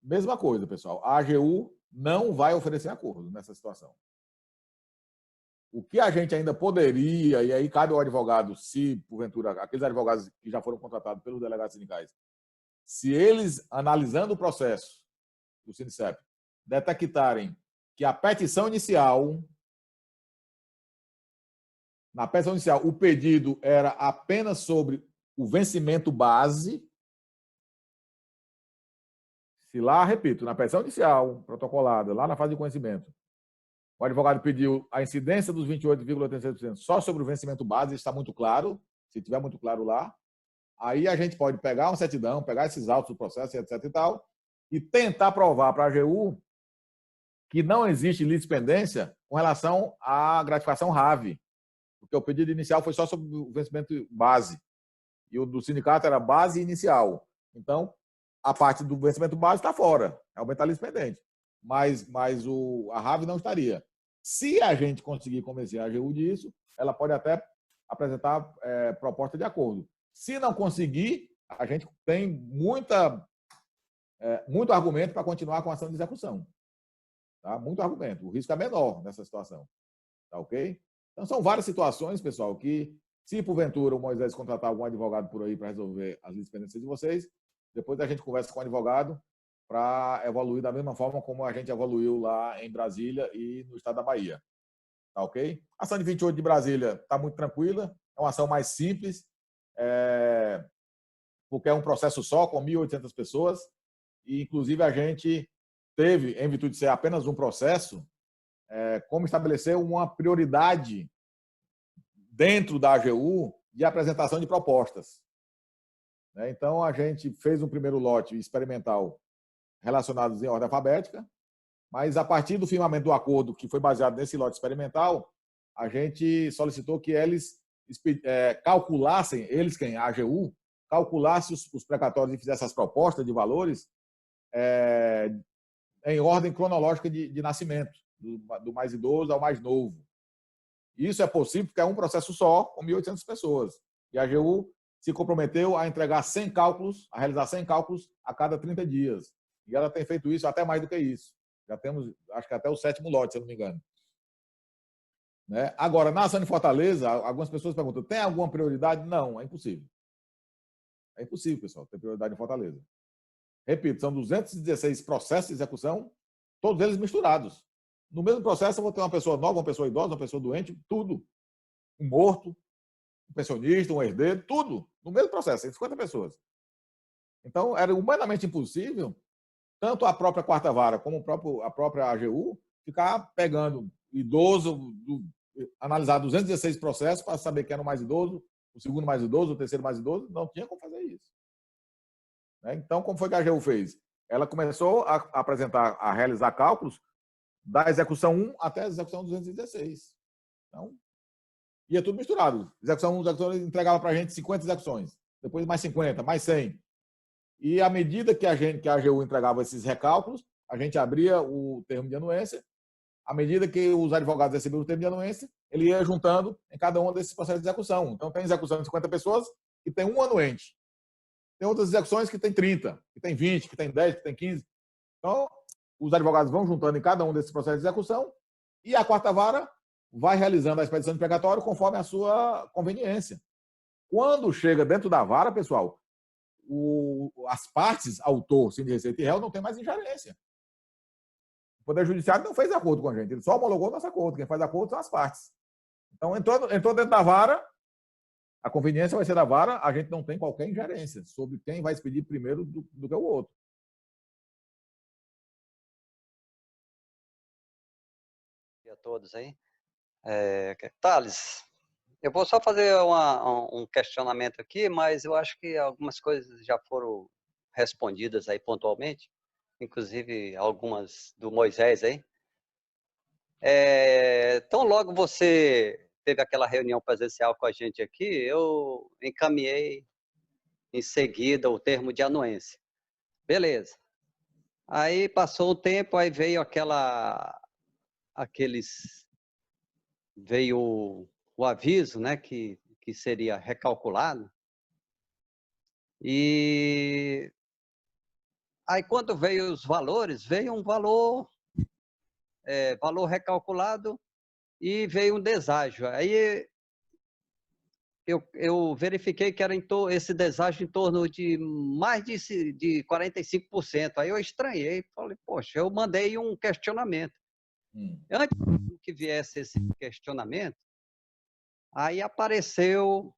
Mesma coisa, pessoal. A AGU não vai oferecer acordo nessa situação. O que a gente ainda poderia, e aí cabe ao advogado, se porventura, aqueles advogados que já foram contratados pelos delegados sindicais, se eles, analisando o processo do Sindicep, detectarem que a petição inicial, na petição inicial, o pedido era apenas sobre o vencimento base, se lá, repito, na petição inicial, protocolada, lá na fase de conhecimento, o advogado pediu a incidência dos 28,86% só sobre o vencimento base, está muito claro, se tiver muito claro lá, aí a gente pode pegar uma certidão, pegar esses autos do processo, etc. e tal, e tentar provar para a AGU que não existe litispendência com relação à gratificação RAV, porque o pedido inicial foi só sobre o vencimento base, e o do sindicato era base inicial. Então, a parte do vencimento base está fora, é aumentar a litispendente, mas a RAV não estaria. Se a gente conseguir convencer a AGU disso, ela pode até apresentar proposta de acordo. Se não conseguir, a gente tem muito argumento para continuar com a ação de execução. Tá? Muito argumento. O risco é menor nessa situação. Tá ok? Então, são várias situações, pessoal, que, se porventura o Moisés contratar algum advogado por aí para resolver as litispendências de vocês, depois a gente conversa com o advogado para evoluir da mesma forma como a gente evoluiu lá em Brasília e no estado da Bahia. Tá ok? A ação de 28 de Brasília está muito tranquila, é uma ação mais simples, porque é um processo só, com 1.800 pessoas, e inclusive a gente teve, em virtude de ser apenas um processo, como estabelecer uma prioridade dentro da AGU de apresentação de propostas. Então, a gente fez um primeiro lote experimental relacionados em ordem alfabética, mas a partir do firmamento do acordo, que foi baseado nesse lote experimental, a gente solicitou que eles calculassem, a AGU, calculasse os precatórios e fizesse as propostas de valores em ordem cronológica de nascimento, do mais idoso ao mais novo. Isso é possível porque é um processo só, com 1.800 pessoas. E a AGU se comprometeu a entregar 100 cálculos, a realizar 100 cálculos a cada 30 dias. E ela tem feito isso até mais do que isso. Já temos, acho que até o 7º lote, se eu não me engano. Agora, na ação de Fortaleza, algumas pessoas perguntam, tem alguma prioridade? Não, é impossível. É impossível, pessoal, ter prioridade em Fortaleza. Repito, são 216 processos de execução, todos eles misturados. No mesmo processo, eu vou ter uma pessoa nova, uma pessoa idosa, uma pessoa doente, tudo. Um morto, um pensionista, um herdeiro, tudo. No mesmo processo, 150 pessoas. Então, era humanamente impossível, tanto a própria quarta vara como a própria AGU, ficar pegando idoso, analisar 216 processos para saber quem era o mais idoso, o segundo mais idoso, o terceiro mais idoso. Não tinha como fazer isso. Então, como foi que a AGU fez? Ela começou a realizar cálculos da execução 1 até a execução 216. Então, ia tudo misturado. Execução 1, execução 2, entregava para a gente 50 execuções. Depois mais 50, mais 100. E à medida que a AGU entregava esses recálculos, a gente abria o termo de anuência. À medida que os advogados recebiam o termo de anuência, ele ia juntando em cada um desses processos de execução. Então, tem execução de 50 pessoas e tem um anuente. Tem outras execuções que tem 30, que tem 20, que tem 10, que tem 15. Então, os advogados vão juntando em cada um desses processos de execução e a quarta vara vai realizando a expedição de precatório conforme a sua conveniência. Quando chega dentro da vara, pessoal, as partes, autor, síndico, receita e réu, não tem mais ingerência. O Poder Judiciário não fez acordo com a gente, ele só homologou nosso acordo. Quem faz acordo são as partes. Então, entrou dentro da vara, a conveniência vai ser da vara, a gente não tem qualquer ingerência sobre quem vai expedir primeiro do que o outro. A todos aí. Thales, eu vou só fazer um questionamento aqui, mas eu acho que algumas coisas já foram respondidas aí pontualmente, inclusive algumas do Moisés aí. Tão logo você teve aquela reunião presencial com a gente aqui, eu encaminhei em seguida o termo de anuência. Beleza. Aí passou o tempo, aí veio veio o aviso, né, que seria recalculado. E aí quando veio os valores, veio um valor recalculado e veio um deságio. Aí eu verifiquei que era esse deságio em torno de mais de 45%. Aí eu estranhei, falei, poxa, eu mandei um questionamento. Antes que viesse esse questionamento, aí apareceu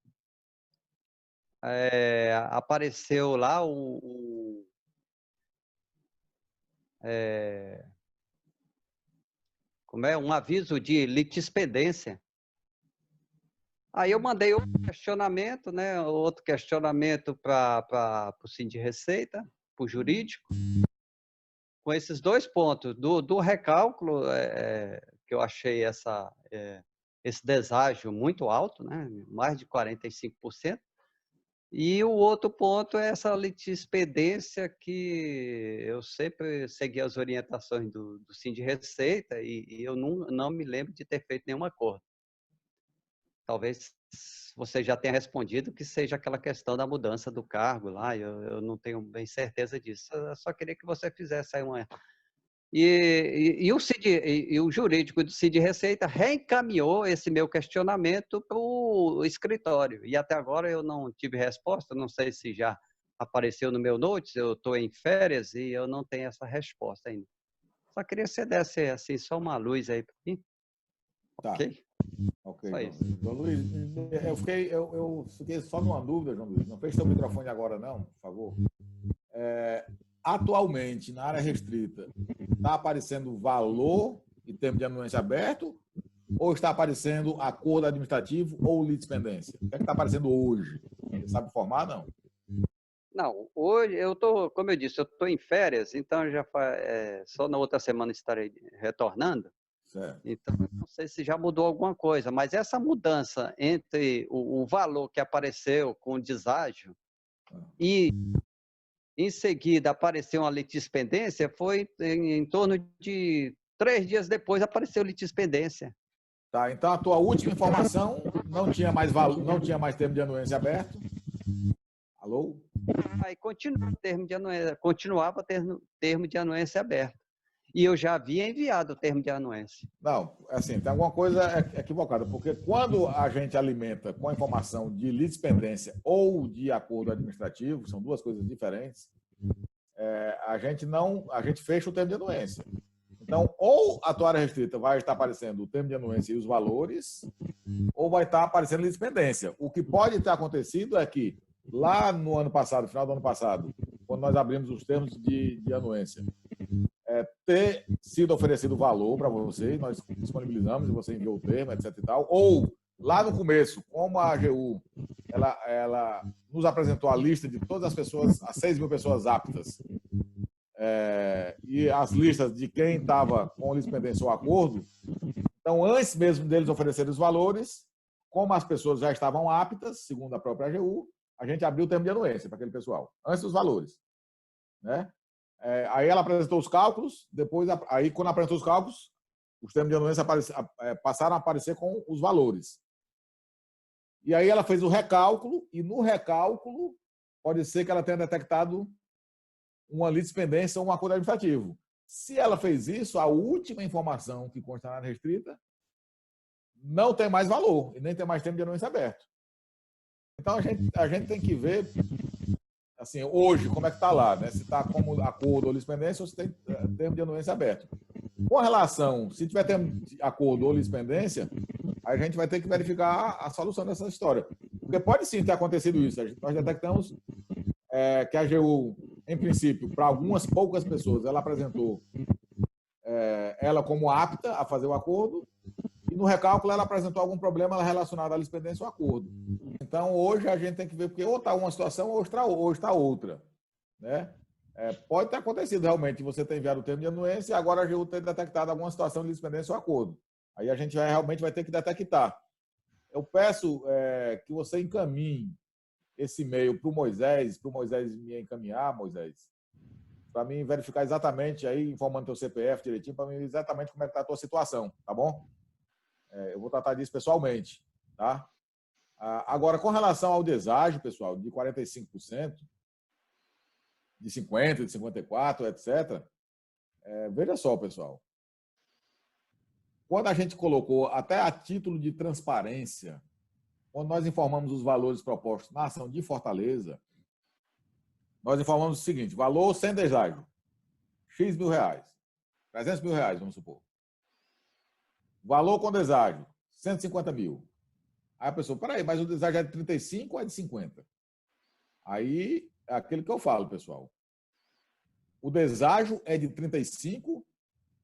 lá um aviso de litispendência. Aí eu mandei outro questionamento, né? Outro questionamento para o Sindirreceita, para o jurídico, com esses 2 pontos, do recálculo, que eu achei esse deságio muito alto, né? Mais de 45%, e o outro ponto é essa litispendência, que eu sempre segui as orientações do Sindirreceita e eu não me lembro de ter feito nenhum acordo. Talvez você já tenha respondido que seja aquela questão da mudança do cargo lá, eu não tenho bem certeza disso. Eu só queria que você fizesse aí uma... E o jurídico do Sindirreceita reencaminhou esse meu questionamento para o escritório. E até agora eu não tive resposta, não sei se já apareceu no meu notes, eu estou em férias e eu não tenho essa resposta ainda. Só queria que você desse assim, só uma luz aí para mim. Tá. Ok? Ok, Só isso. João Luiz, eu fiquei só numa dúvida, João Luiz. Não feche seu microfone agora, não, por favor. Atualmente, na área restrita, está aparecendo valor e termo de anuência aberto, ou está aparecendo acordo administrativo ou litispendência? O que é que está aparecendo hoje? Você sabe informar, não? Não, hoje eu estou, como eu disse, eu estou em férias, então só na outra semana estarei retornando. Certo. Então, não sei se já mudou alguma coisa, mas essa mudança entre o valor que apareceu com o deságio e, em seguida, apareceu uma litispendência, foi em torno de 3 dias depois apareceu litispendência. Tá, então a tua última informação não tinha mais valor, não tinha mais termo de anuência aberto. Alô? Aí continuava termo de anuência aberto. E eu já havia enviado o termo de anuência. Não, assim, tem alguma coisa equivocada, porque quando a gente alimenta com a informação de litispendência ou de acordo administrativo, são 2 coisas diferentes, a gente fecha o termo de anuência. Então, ou a tua área restrita vai estar aparecendo o termo de anuência e os valores, ou vai estar aparecendo litispendência. O que pode ter acontecido é que lá no ano passado, final do ano passado, quando nós abrimos os termos de anuência, ter sido oferecido valor para você, nós disponibilizamos e você enviou o termo, etc e tal, ou lá no começo, como a AGU ela nos apresentou a lista de todas as pessoas, as 6 mil pessoas aptas, e as listas de quem estava com litispendência ou acordo, então antes mesmo deles oferecerem os valores, como as pessoas já estavam aptas, segundo a própria AGU, a gente abriu o termo de anuência para aquele pessoal, antes dos valores, né? Aí ela apresentou os cálculos, depois, aí quando apresentou os cálculos, os termos de anuência passaram a aparecer com os valores. E aí ela fez o recálculo, e no recálculo pode ser que ela tenha detectado uma litispendência ou um acordo administrativo. Se ela fez isso, a última informação que consta na área restrita não tem mais valor, e nem tem mais termo de anuência aberto. Então a gente tem que ver assim, hoje, como é que está lá, né? Se está como acordo ou litispendência ou se tem termo de anuência aberto. Com relação, se tiver termo de acordo ou litispendência, a gente vai ter que verificar a solução dessa história. Porque pode sim ter acontecido isso. Nós detectamos que a AGU, em princípio, para algumas poucas pessoas, ela apresentou ela como apta a fazer o acordo, e no recálculo ela apresentou algum problema relacionado à litispendência ou acordo. Então, hoje a gente tem que ver, porque ou está uma situação ou está outra. Né? Pode ter acontecido realmente, você ter enviado o termo de anuência e agora a AGU ter detectado alguma situação de litispendência ou acordo. Aí a gente realmente vai ter que detectar. Eu peço que você encaminhe esse e-mail para o Moisés me encaminhar, Moisés, para mim verificar exatamente, aí informando teu CPF direitinho, para mim exatamente como é que está a tua situação, tá bom? Eu vou tratar disso pessoalmente, tá? Agora, com relação ao deságio, pessoal, de 45%, de 50%, de 54%, etc., veja só, pessoal. quando a gente colocou, até a título de transparência, quando nós informamos os valores propostos na ação de Fortaleza, nós informamos o seguinte: valor sem deságio, X mil reais, 300 mil reais, vamos supor. Valor com deságio, 150 mil. Aí a pessoa, peraí, mas o deságio é de 35 ou é de 50? Aí é aquilo que eu falo, pessoal. O deságio é de 35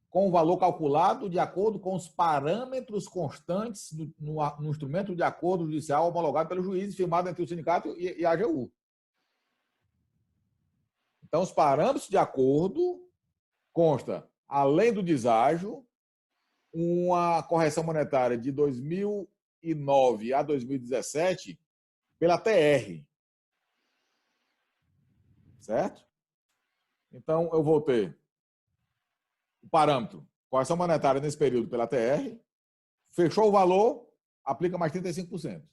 com o valor calculado de acordo com os parâmetros constantes no instrumento de acordo judicial homologado pelo juiz e firmado entre o sindicato e a AGU. Então, os parâmetros de acordo consta, além do deságio, uma correção monetária de 2009 a 2017 pela TR. Certo? Então, eu vou ter o parâmetro, correção monetária nesse período pela TR, fechou o valor, aplica mais 35%.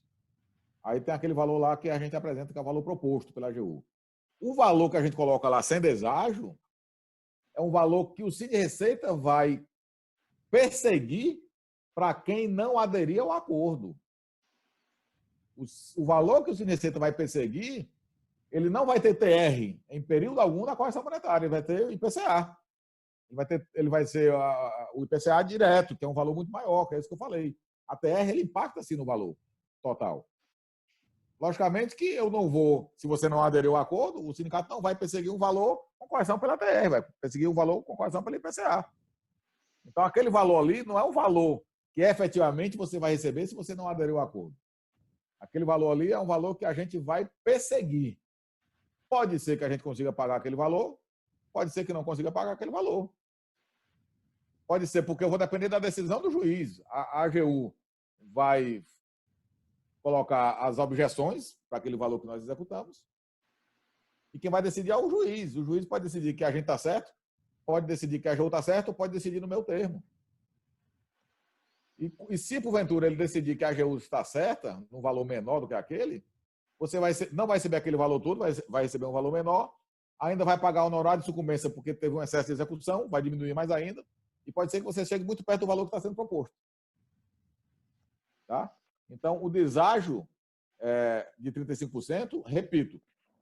Aí tem aquele valor lá que a gente apresenta, que é o valor proposto pela AGU. O valor que a gente coloca lá sem deságio é um valor que o Cine Receita vai perseguir para quem não aderir ao acordo. O valor que o Cine Receita vai perseguir, ele não vai ter TR em período algum na correção monetária, ele vai ter IPCA. Ele vai ser o IPCA direto, que é um valor muito maior, que é isso que eu falei. A TR, ele impacta sim no valor total. Logicamente que eu não vou, se você não aderiu ao acordo, o sindicato não vai perseguir um valor com correção pela TR, vai perseguir um valor com correção pela IPCA. Então, aquele valor ali não é um valor que efetivamente você vai receber se você não aderiu ao acordo. Aquele valor ali é um valor que a gente vai perseguir. Pode ser que a gente consiga pagar aquele valor, pode ser que não consiga pagar aquele valor. Pode ser porque eu vou depender da decisão do juiz. A AGU vai colocar as objeções para aquele valor que nós executamos e quem vai decidir é o juiz. O juiz pode decidir que a gente está certo, pode decidir que a AGU está certo, ou pode decidir no meu termo. E se, porventura, ele decidir que a AGU está certa, num valor menor do que aquele, você não vai receber aquele valor todo, vai receber um valor menor, ainda vai pagar honorário de sucumbência porque teve um excesso de execução, vai diminuir mais ainda, e pode ser que você chegue muito perto do valor que está sendo proposto. Tá? Então, o deságio de 35%, repito,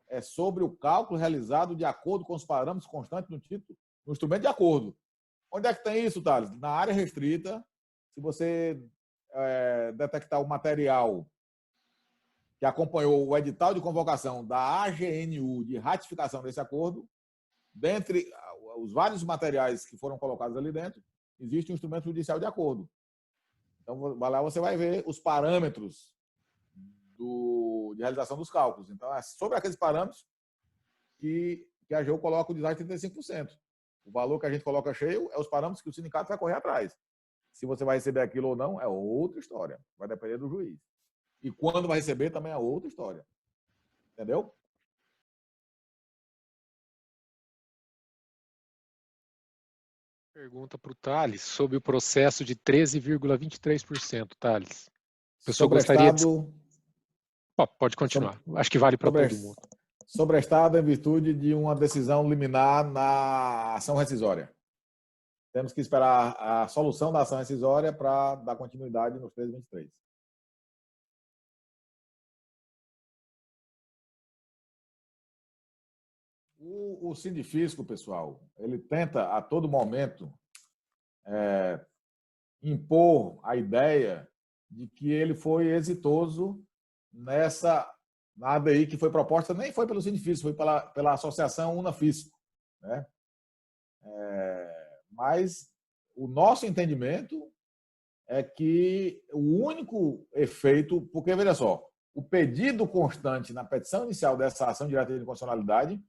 é sobre o cálculo realizado de acordo com os parâmetros constantes no instrumento de acordo. Onde é que tem isso, Thales? Na área restrita, se você detectar o material que acompanhou o edital de convocação da AGNU de ratificação desse acordo, dentre os vários materiais que foram colocados ali dentro, existe um instrumento judicial de acordo. Então, lá você vai ver os parâmetros de realização dos cálculos. Então, é sobre aqueles parâmetros que a AGU coloca o deságio de 35%. O valor que a gente coloca cheio é os parâmetros que o sindicato vai correr atrás. Se você vai receber aquilo ou não, é outra história. Vai depender do juiz. E quando vai receber também é outra história. Entendeu? Pergunta para o Thales sobre o processo de 13,23%, Thales. A pessoa gostaria de... Pode continuar. Acho que vale para todo mundo. Sobrestado em virtude de uma decisão liminar na ação rescisória. Temos que esperar a solução da ação rescisória para dar continuidade nos 13,23. O sindifisco, pessoal, ele tenta a todo momento impor a ideia de que ele foi exitoso na ADI que foi proposta, nem foi pelo sindifisco, foi pela associação Unafisco, né? Mas o nosso entendimento é que o único efeito, porque veja só, o pedido constante na petição inicial dessa ação direta de inconstitucionalidade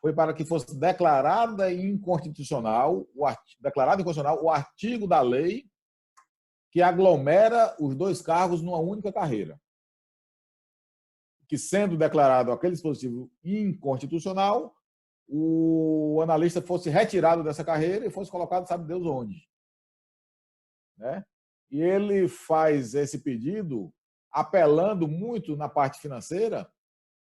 foi para que fosse declarado inconstitucional o artigo da lei que aglomera os dois cargos numa única carreira. Que, sendo declarado aquele dispositivo inconstitucional, o analista fosse retirado dessa carreira e fosse colocado, sabe Deus onde. Né? E ele faz esse pedido apelando muito na parte financeira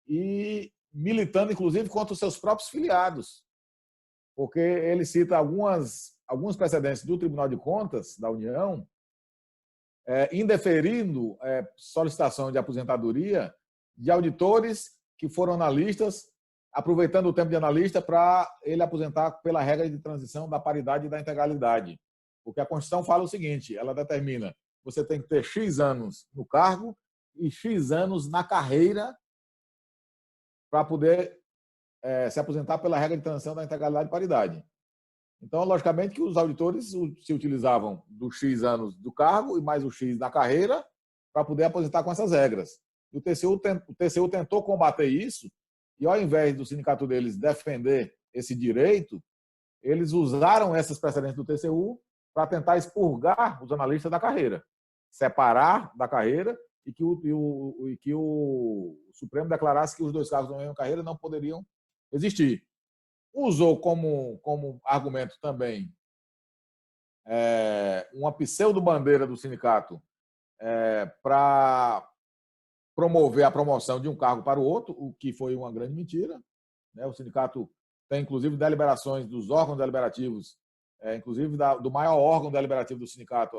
e militando, inclusive, contra os seus próprios filiados. Porque ele cita alguns precedentes do Tribunal de Contas da União indeferindo solicitação de aposentadoria de auditores que foram analistas, aproveitando o tempo de analista para ele aposentar pela regra de transição da paridade e da integralidade. Porque a Constituição fala o seguinte, ela determina você tem que ter X anos no cargo e X anos na carreira para poder se aposentar pela regra de transição da integralidade e paridade. Então, logicamente, que os auditores se utilizavam dos X anos do cargo e mais o X na carreira para poder aposentar com essas regras. E o TCU tentou combater isso e, ao invés do sindicato deles defender esse direito, eles usaram essas precedentes do TCU para tentar expurgar os analistas da carreira, separar da carreira e que o Supremo declarasse que os dois cargos da mesma carreira não poderiam existir. Usou como argumento também uma pseudo-bandeira do sindicato para promover a promoção de um cargo para o outro, o que foi uma grande mentira. O sindicato tem, inclusive, deliberações dos órgãos deliberativos, inclusive do maior órgão deliberativo do sindicato,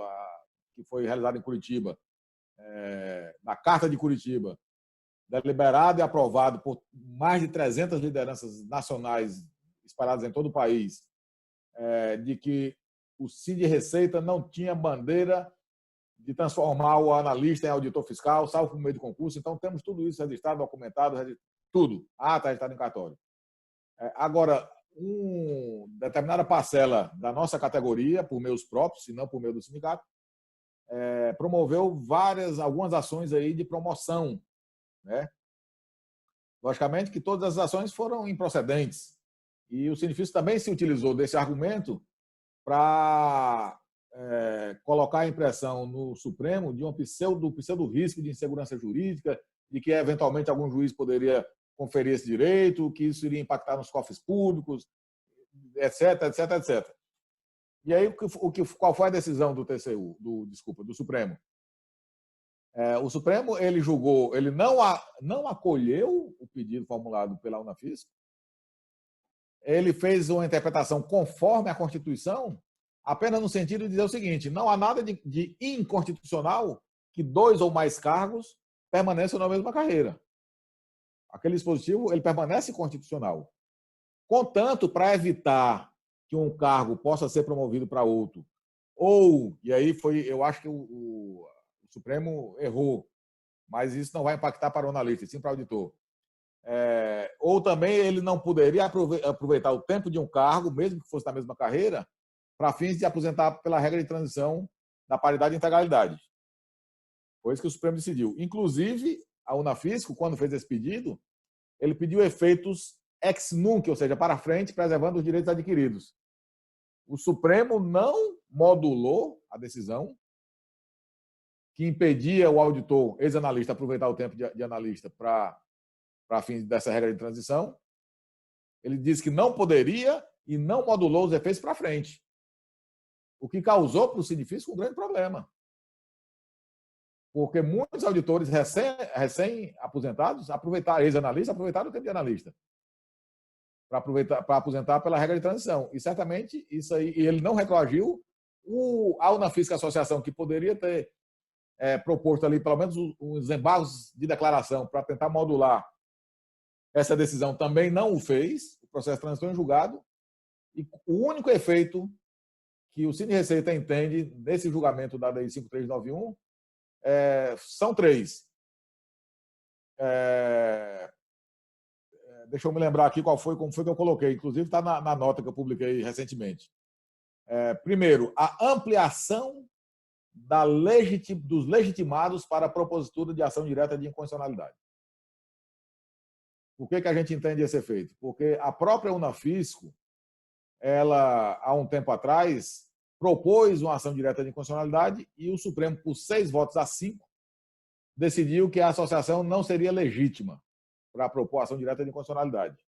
que foi realizado em Curitiba, na Carta de Curitiba, deliberado e aprovado por mais de 300 lideranças nacionais espalhadas em todo o país, de que o Sindreceita não tinha bandeira de transformar o analista em auditor fiscal, salvo por meio de concurso. Então, temos tudo isso registrado, documentado, tudo. Está registrado em cartório. Agora, determinada parcela da nossa categoria, por meios próprios, se não por meio do sindicato, promoveu algumas ações aí de promoção. Logicamente que todas as ações foram improcedentes. E o Sindicato também se utilizou desse argumento para colocar a impressão no Supremo de um pseudo risco de insegurança jurídica, de que eventualmente algum juiz poderia conferir esse direito, que isso iria impactar nos cofres públicos, etc, etc, etc. E aí, qual foi a decisão do TCU, do Supremo? O Supremo ele julgou, ele não acolheu o pedido formulado pela Unafisco, ele fez uma interpretação conforme a Constituição, apenas no sentido de dizer o seguinte: não há nada de inconstitucional que 2 ou mais cargos permaneçam na mesma carreira. Aquele dispositivo ele permanece constitucional. Contanto, para evitar que um cargo possa ser promovido para outro, e aí eu acho que o Supremo errou, mas isso não vai impactar para o analista, sim para o auditor. Ou também ele não poderia aproveitar o tempo de um cargo, mesmo que fosse na mesma carreira, para fins de aposentar pela regra de transição da paridade e integralidade. Foi isso que o Supremo decidiu. Inclusive, a Unafisco, quando fez esse pedido, ele pediu efeitos ex nunc, ou seja, para frente, preservando os direitos adquiridos. O Supremo não modulou a decisão que impedia o auditor, ex-analista, aproveitar o tempo de analista para fins dessa regra de transição. Ele disse que não poderia e não modulou os efeitos para frente, o que causou para o Sindifisco um grande problema. Porque muitos auditores recém-aposentados ex-analistas, aproveitaram o tempo de analista para aposentar pela regra de transição. E certamente isso aí, e ele não retroagiu. A Unafisco, a associação que poderia ter proposto ali pelo menos os embargos de declaração para tentar modular essa decisão, também não o fez. O processo transitou em julgado. E o único efeito que o Sindreceita entende nesse julgamento da Lei 5391 são 3. Deixa eu me lembrar aqui como foi que eu coloquei. Inclusive está na nota que eu publiquei recentemente. Primeiro, a ampliação dos legitimados para a propositura de ação direta de inconstitucionalidade. Por que a gente entende esse efeito? Porque a própria Unafisco, ela, há um tempo atrás, propôs uma ação direta de inconstitucionalidade e o Supremo, por 6 votos a 5, decidiu que a associação não seria legítima para propor ação direta de inconstitucionalidade.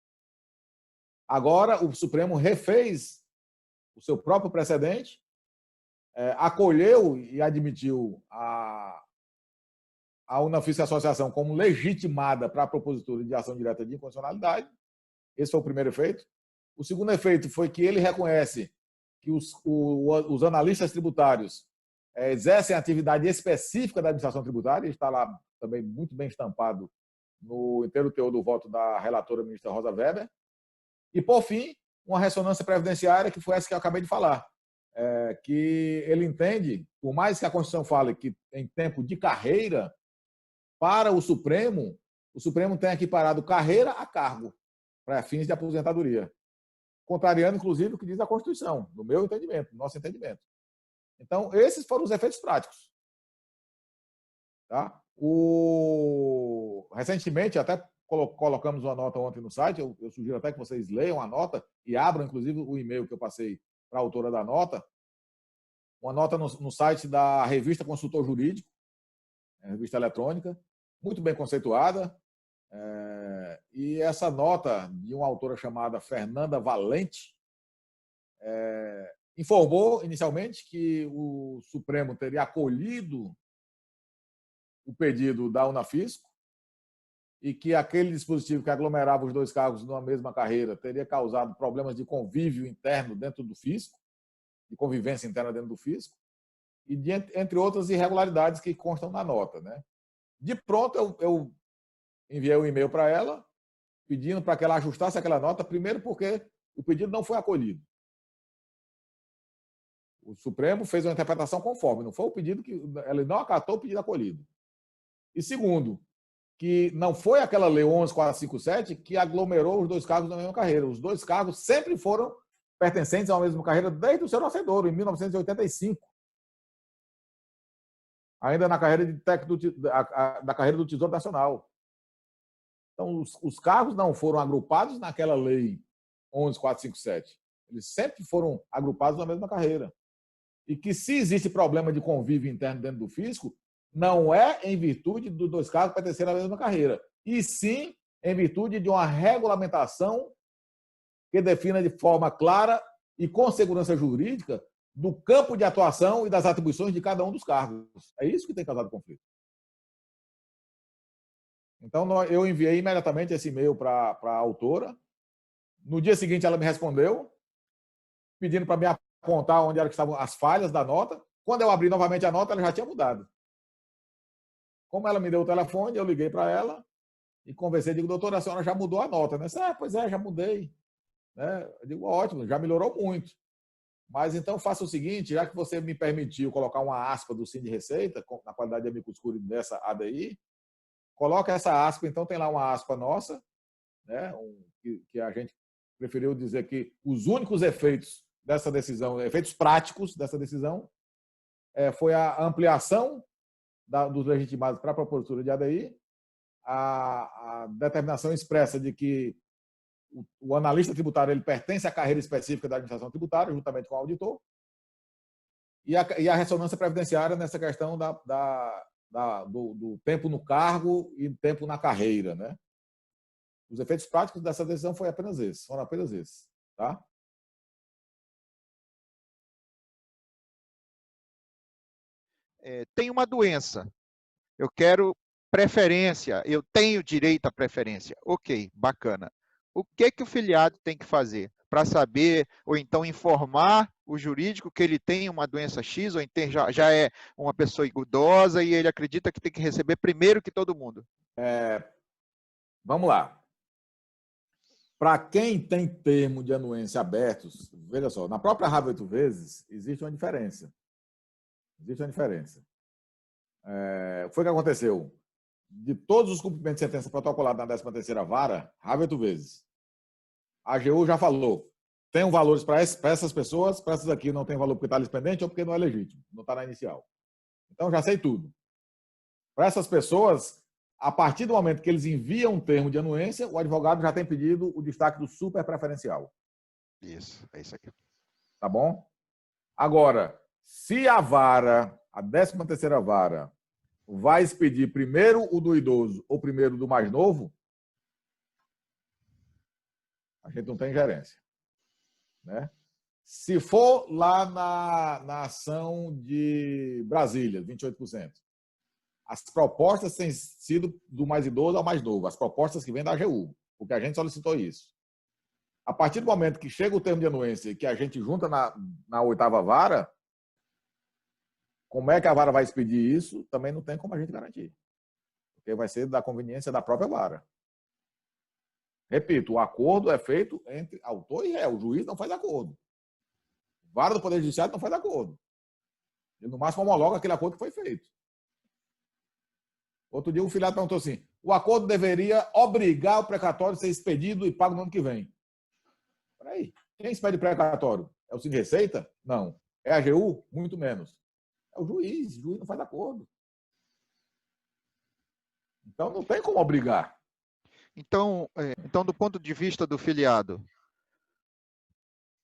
Agora, o Supremo refez o seu próprio precedente, acolheu e admitiu a Unafisco Associação como legitimada para a propositura de ação direta de inconstitucionalidade. Esse foi o primeiro efeito. O segundo efeito foi que ele reconhece que os analistas tributários exercem atividade específica da administração tributária, está lá também muito bem estampado no inteiro teor do voto da relatora ministra Rosa Weber. E, por fim, uma ressonância previdenciária, que foi essa que eu acabei de falar, que ele entende, por mais que a Constituição fale que em tempo de carreira, para o Supremo tem equiparado carreira a cargo, para fins de aposentadoria, contrariando, inclusive, o que diz a Constituição, no meu entendimento, no nosso entendimento. Então, esses foram os efeitos práticos. Tá? Recentemente, até colocamos uma nota ontem no site, eu sugiro até que vocês leiam a nota e abram, inclusive, o e-mail que eu passei para a autora da nota, uma nota no site da Revista Consultor Jurídico, revista eletrônica, muito bem conceituada, e essa nota de uma autora chamada Fernanda Valente informou inicialmente que o Supremo teria acolhido o pedido da Unafisco e que aquele dispositivo que aglomerava os dois cargos numa mesma carreira teria causado problemas de convívio interno dentro do fisco, de convivência interna dentro do fisco, e entre outras irregularidades que constam na nota, né? De pronto, eu enviei um e-mail para ela, pedindo para que ela ajustasse aquela nota, primeiro porque o pedido não foi acolhido. O Supremo fez uma interpretação conforme, não foi o pedido que... Ela não acatou o pedido acolhido. E segundo, que não foi aquela Lei 11.457 que aglomerou os dois cargos na mesma carreira. Os dois cargos sempre foram pertencentes a uma mesma carreira desde o seu nascedor, em 1985. Ainda na carreira da carreira do Tesouro Nacional. Então, os cargos não foram agrupados naquela Lei 11.457. Eles sempre foram agrupados na mesma carreira. E que, se existe problema de convívio interno dentro do fisco, não é em virtude dos dois cargos pertencerem à mesma carreira, e sim em virtude de uma regulamentação que defina de forma clara e com segurança jurídica do campo de atuação e das atribuições de cada um dos cargos. É isso que tem causado conflito. Então, eu enviei imediatamente esse e-mail para a autora. No dia seguinte, ela me respondeu, pedindo para me apontar onde eram que estavam as falhas da nota. Quando eu abri novamente a nota, ela já tinha mudado. Como ela me deu o telefone, eu liguei para ela e conversei. Digo, doutora, a senhora já mudou a nota, né? Pois é, já mudei. Né? Eu digo, ótimo, já melhorou muito. Mas então faça o seguinte, já que você me permitiu colocar uma aspa do Sim de Receita, na qualidade de amicus curiae dessa ADI, coloca essa aspa, então tem lá uma aspa nossa, né? Que a gente preferiu dizer que os únicos efeitos dessa decisão, efeitos práticos dessa decisão, foi a ampliação dos legitimados para a propositura de ADI, a determinação expressa de que o analista tributário ele pertence à carreira específica da administração tributária, juntamente com o auditor, e a ressonância previdenciária nessa questão do tempo no cargo e tempo na carreira, né? Os efeitos práticos dessa decisão foram apenas esses, tá? Tem uma doença, eu quero preferência, eu tenho direito à preferência. Ok, bacana. O que o filiado tem que fazer para saber, ou então informar o jurídico que ele tem uma doença X, ou então já é uma pessoa idosa e ele acredita que tem que receber primeiro que todo mundo? Vamos lá. Para quem tem termo de anuência abertos, veja só, na própria RAV 8 vezes, existe uma diferença. Foi o que aconteceu. De todos os cumprimentos de sentença protocolada na 13ª vara, RAV 8 vezes. A AGU já falou, tem valores para essas pessoas, para essas aqui não tem valor porque está lhes pendente ou porque não é legítimo, não está na inicial. Então, já sei tudo. Para essas pessoas, a partir do momento que eles enviam um termo de anuência, o advogado já tem pedido o destaque do super preferencial. Isso, é isso aqui. Tá bom? Agora, se a vara, a 13ª vara, vai expedir primeiro o do idoso ou primeiro do mais novo, a gente não tem ingerência. Né? Se for lá na ação de Brasília, 28%, as propostas têm sido do mais idoso ao mais novo, as propostas que vêm da AGU, porque a gente solicitou isso. A partir do momento que chega o termo de anuência e que a gente junta na 8ª vara, Como é que a vara vai expedir isso, também não tem como a gente garantir. Porque vai ser da conveniência da própria vara. Repito, o acordo é feito entre autor e réu. O juiz não faz acordo. Vara do Poder Judiciário não faz acordo. Ele, no máximo, homologa aquele acordo que foi feito. Outro dia, um filiado perguntou assim: o acordo deveria obrigar o precatório a ser expedido e pago no ano que vem. Peraí, quem expede precatório? É o Cine Receita? Não. É a AGU? Muito menos. É o juiz não faz acordo. Então, não tem como obrigar. Então, do ponto de vista do filiado,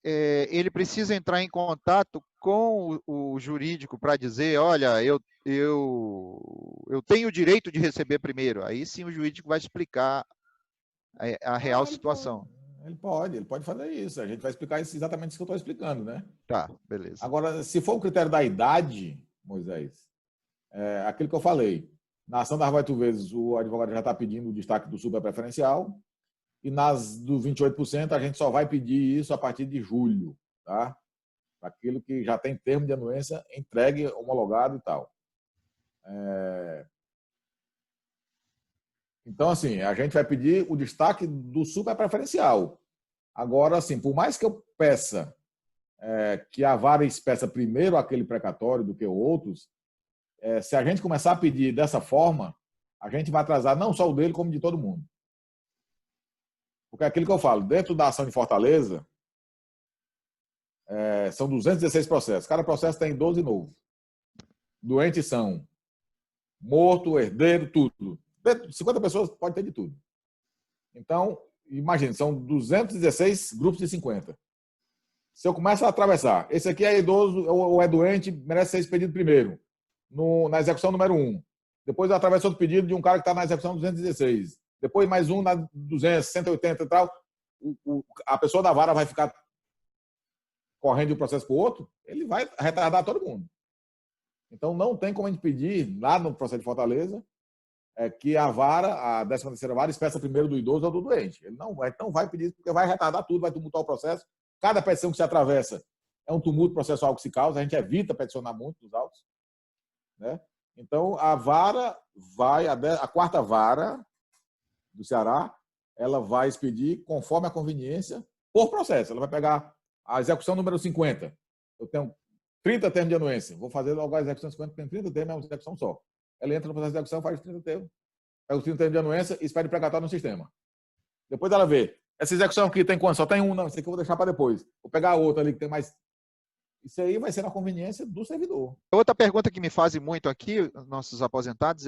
ele precisa entrar em contato com o jurídico para dizer, olha, eu tenho o direito de receber primeiro. Aí sim o jurídico vai explicar a real situação. Ele pode fazer isso. A gente vai explicar exatamente isso que eu estou explicando, né? Tá, beleza. Agora, se for o critério da idade, Moisés, aquilo que eu falei, na ação das 8 vezes o advogado já está pedindo o destaque do superpreferencial, e nas do 28% a gente só vai pedir isso a partir de julho, tá? Aquilo que já tem termo de anuência entregue, homologado e tal. Então, assim, a gente vai pedir o destaque do superpreferencial. Agora, assim, por mais que eu peça que a vara expeça primeiro aquele precatório do que outros, se a gente começar a pedir dessa forma, a gente vai atrasar não só o dele, como de todo mundo. Porque é aquilo que eu falo, dentro da ação de Fortaleza, são 216 processos. Cada processo tem 12 novos. Doentes são morto, herdeiro, tudo. 50 pessoas pode ter de tudo. Então, imagine, são 216 grupos de 50. Se eu começo a atravessar, esse aqui é idoso ou é doente, merece ser expedido primeiro, na execução número 1. Depois eu atravesso outro pedido de um cara que está na execução 216. Depois mais um na 200, 180 e tal. A pessoa da vara vai ficar correndo de um processo para o outro, ele vai retardar todo mundo. Então, não tem como a gente pedir, lá no processo de Fortaleza, que a vara, a 13ª vara, expeça primeiro do idoso ou do doente. Ele não vai pedir isso, porque vai retardar tudo, vai tumultuar o processo. Cada petição que se atravessa é um tumulto processual que se causa, a gente evita peticionar muito nos autos, né? Então, a vara vai, a 4ª vara do Ceará, ela vai expedir conforme a conveniência por processo. Ela vai pegar a execução número 50. Eu tenho 30 termos de anuência. Vou fazer logo a execução 50, tem 30 termos, é uma execução só. Ela entra no processo de execução, faz os 30 termos, pega os 30 termos de anuência e expede precatório no sistema. Depois ela vê. Essa execução aqui tem quanto? Só tem um, não. Isso aqui eu vou deixar para depois. Vou pegar a outra ali que tem mais. Isso aí vai ser na conveniência do servidor. Outra pergunta que me fazem muito aqui, nossos aposentados,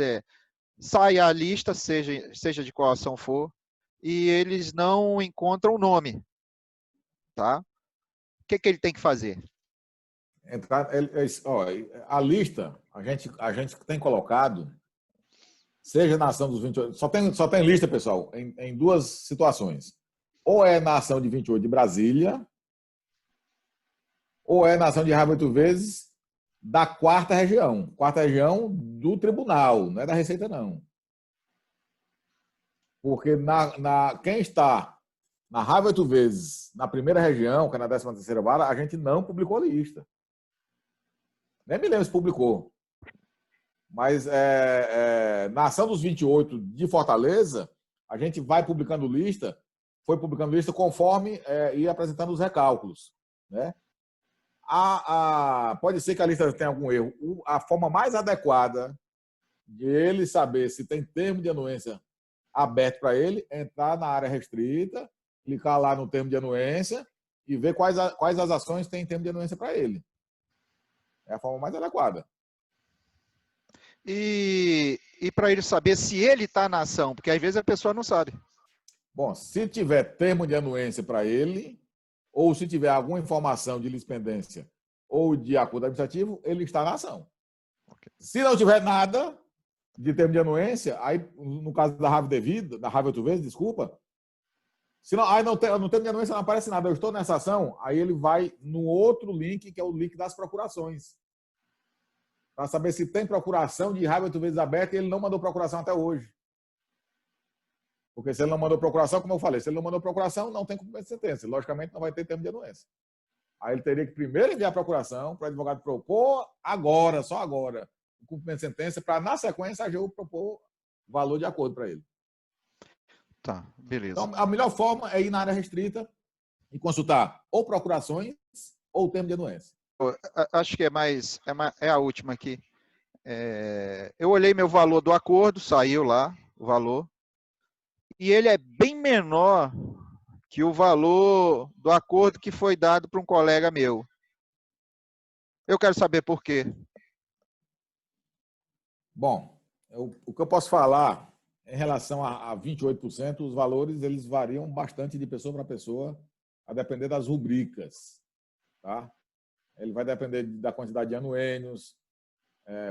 sai a lista, seja de qual ação for, e eles não encontram o nome. Tá? O que ele tem que fazer? A lista, a gente tem colocado, seja na ação dos 28, só tem lista, pessoal, em duas situações. Ou é na ação de 28 de Brasília, ou é na ação de raiva 8 vezes da 4ª região. 4ª região do tribunal, não é da Receita, não. Porque quem está na raiva 8 vezes na 1ª região, que é na 13ª vara, a gente não publicou a lista. Nem me lembro se publicou. Mas na ação dos 28 de Fortaleza, a gente vai publicando lista, foi publicando lista conforme ia apresentando os recálculos, né? Pode ser que a lista tenha algum erro. A forma mais adequada de ele saber se tem termo de anuência aberto para ele é entrar na área restrita, clicar lá no termo de anuência e ver quais as ações têm termo de anuência para ele. É a forma mais adequada. E para ele saber se ele está na ação, porque às vezes a pessoa não sabe. Bom, se tiver termo de anuência para ele, ou se tiver alguma informação de lispendência ou de acordo administrativo, ele está na ação. Okay. Se não tiver nada de termo de anuência, aí, no caso da raiva devida, da raiva 8 vezes, desculpa, se não, aí no termo de anuência não aparece nada, eu estou nessa ação, aí ele vai no outro link, que é o link das procurações. Para saber se tem procuração de raiva 8 vezes aberta, e ele não mandou procuração até hoje. Porque se ele não mandou procuração, como eu falei, se ele não mandou procuração, não tem cumprimento de sentença. Logicamente, não vai ter termo de anuência. Aí ele teria que primeiro enviar a procuração para o advogado propor agora, só agora, o cumprimento de sentença, para, na sequência, a AGU propor valor de acordo para ele. Tá, beleza. Então, a melhor forma é ir na área restrita e consultar ou procurações ou termo de anuência. Acho que é a última aqui. Eu olhei meu valor do acordo, saiu lá o valor, e ele é bem menor que o valor do acordo que foi dado para um colega meu. Eu quero saber por quê. Bom, o que eu posso falar em relação a 28%, os valores eles variam bastante de pessoa para pessoa, a depender das rubricas. Tá? Ele vai depender da quantidade de anuênios,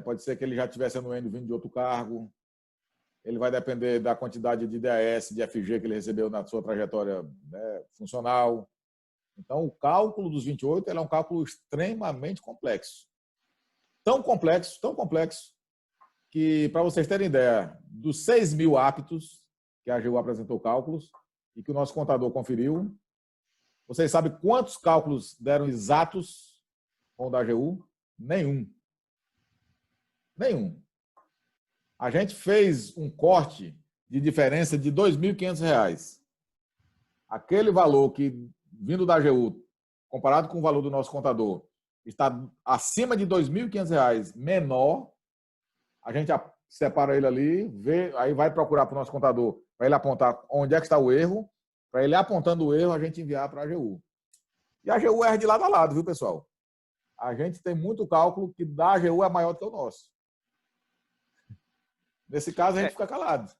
pode ser que ele já tivesse anuênio vindo de outro cargo, ele vai depender da quantidade de DAS, de FG que ele recebeu na sua trajetória, né, funcional. Então, o cálculo dos 28 é um cálculo extremamente complexo. Tão complexo, que, para vocês terem ideia, dos 6 mil aptos que a AGU apresentou cálculos e que o nosso contador conferiu, vocês sabem quantos cálculos deram exatos com o da AGU? Nenhum. A gente fez um corte de diferença de R$ 2.500. Aquele valor que, vindo da AGU, comparado com o valor do nosso contador, está acima de R$ 2.500 menor, a gente separa ele ali, vê, aí vai procurar para o nosso contador, para ele apontar onde é que está o erro, para ele apontando o erro, a gente enviar para a AGU. E a AGU erra de lado a lado, viu, pessoal? A gente tem muito cálculo que da AGU é maior do que o nosso. Nesse caso, a gente fica calado.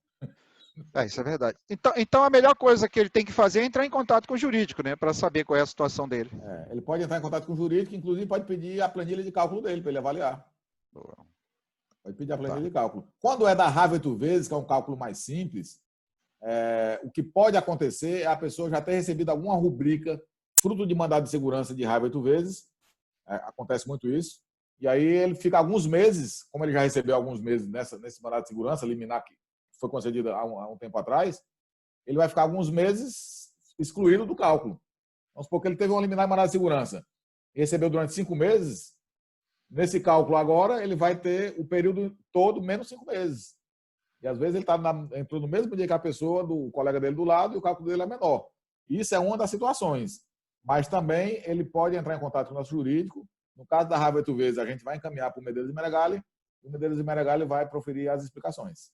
Isso é verdade. Então, a melhor coisa que ele tem que fazer é entrar em contato com o jurídico, né, para saber qual é a situação dele. Ele pode entrar em contato com o jurídico, inclusive pode pedir a planilha de cálculo dele, para ele avaliar. Pode pedir a planilha de cálculo. Quando é da RAV 8 vezes, que é um cálculo mais simples, o que pode acontecer é a pessoa já ter recebido alguma rubrica fruto de mandado de segurança de RAV 8 vezes. Acontece muito isso. E aí ele fica alguns meses, como ele já recebeu alguns meses nesse mandado de segurança liminar que foi concedido há um tempo atrás, ele vai ficar alguns meses excluído do cálculo. Vamos supor que ele teve um liminar de mandado de segurança e recebeu durante 5 meses. Nesse cálculo agora, ele vai ter o período todo menos 5 meses. E às vezes ele entrou no mesmo dia que a pessoa, do colega dele do lado, e o cálculo dele é menor. Isso é uma das situações. Mas também ele pode entrar em contato com o nosso jurídico. No caso da RAV 8 vezes, a gente vai encaminhar para o Medeiros e Meregali, e o Medeiros e Meregali vai proferir as explicações.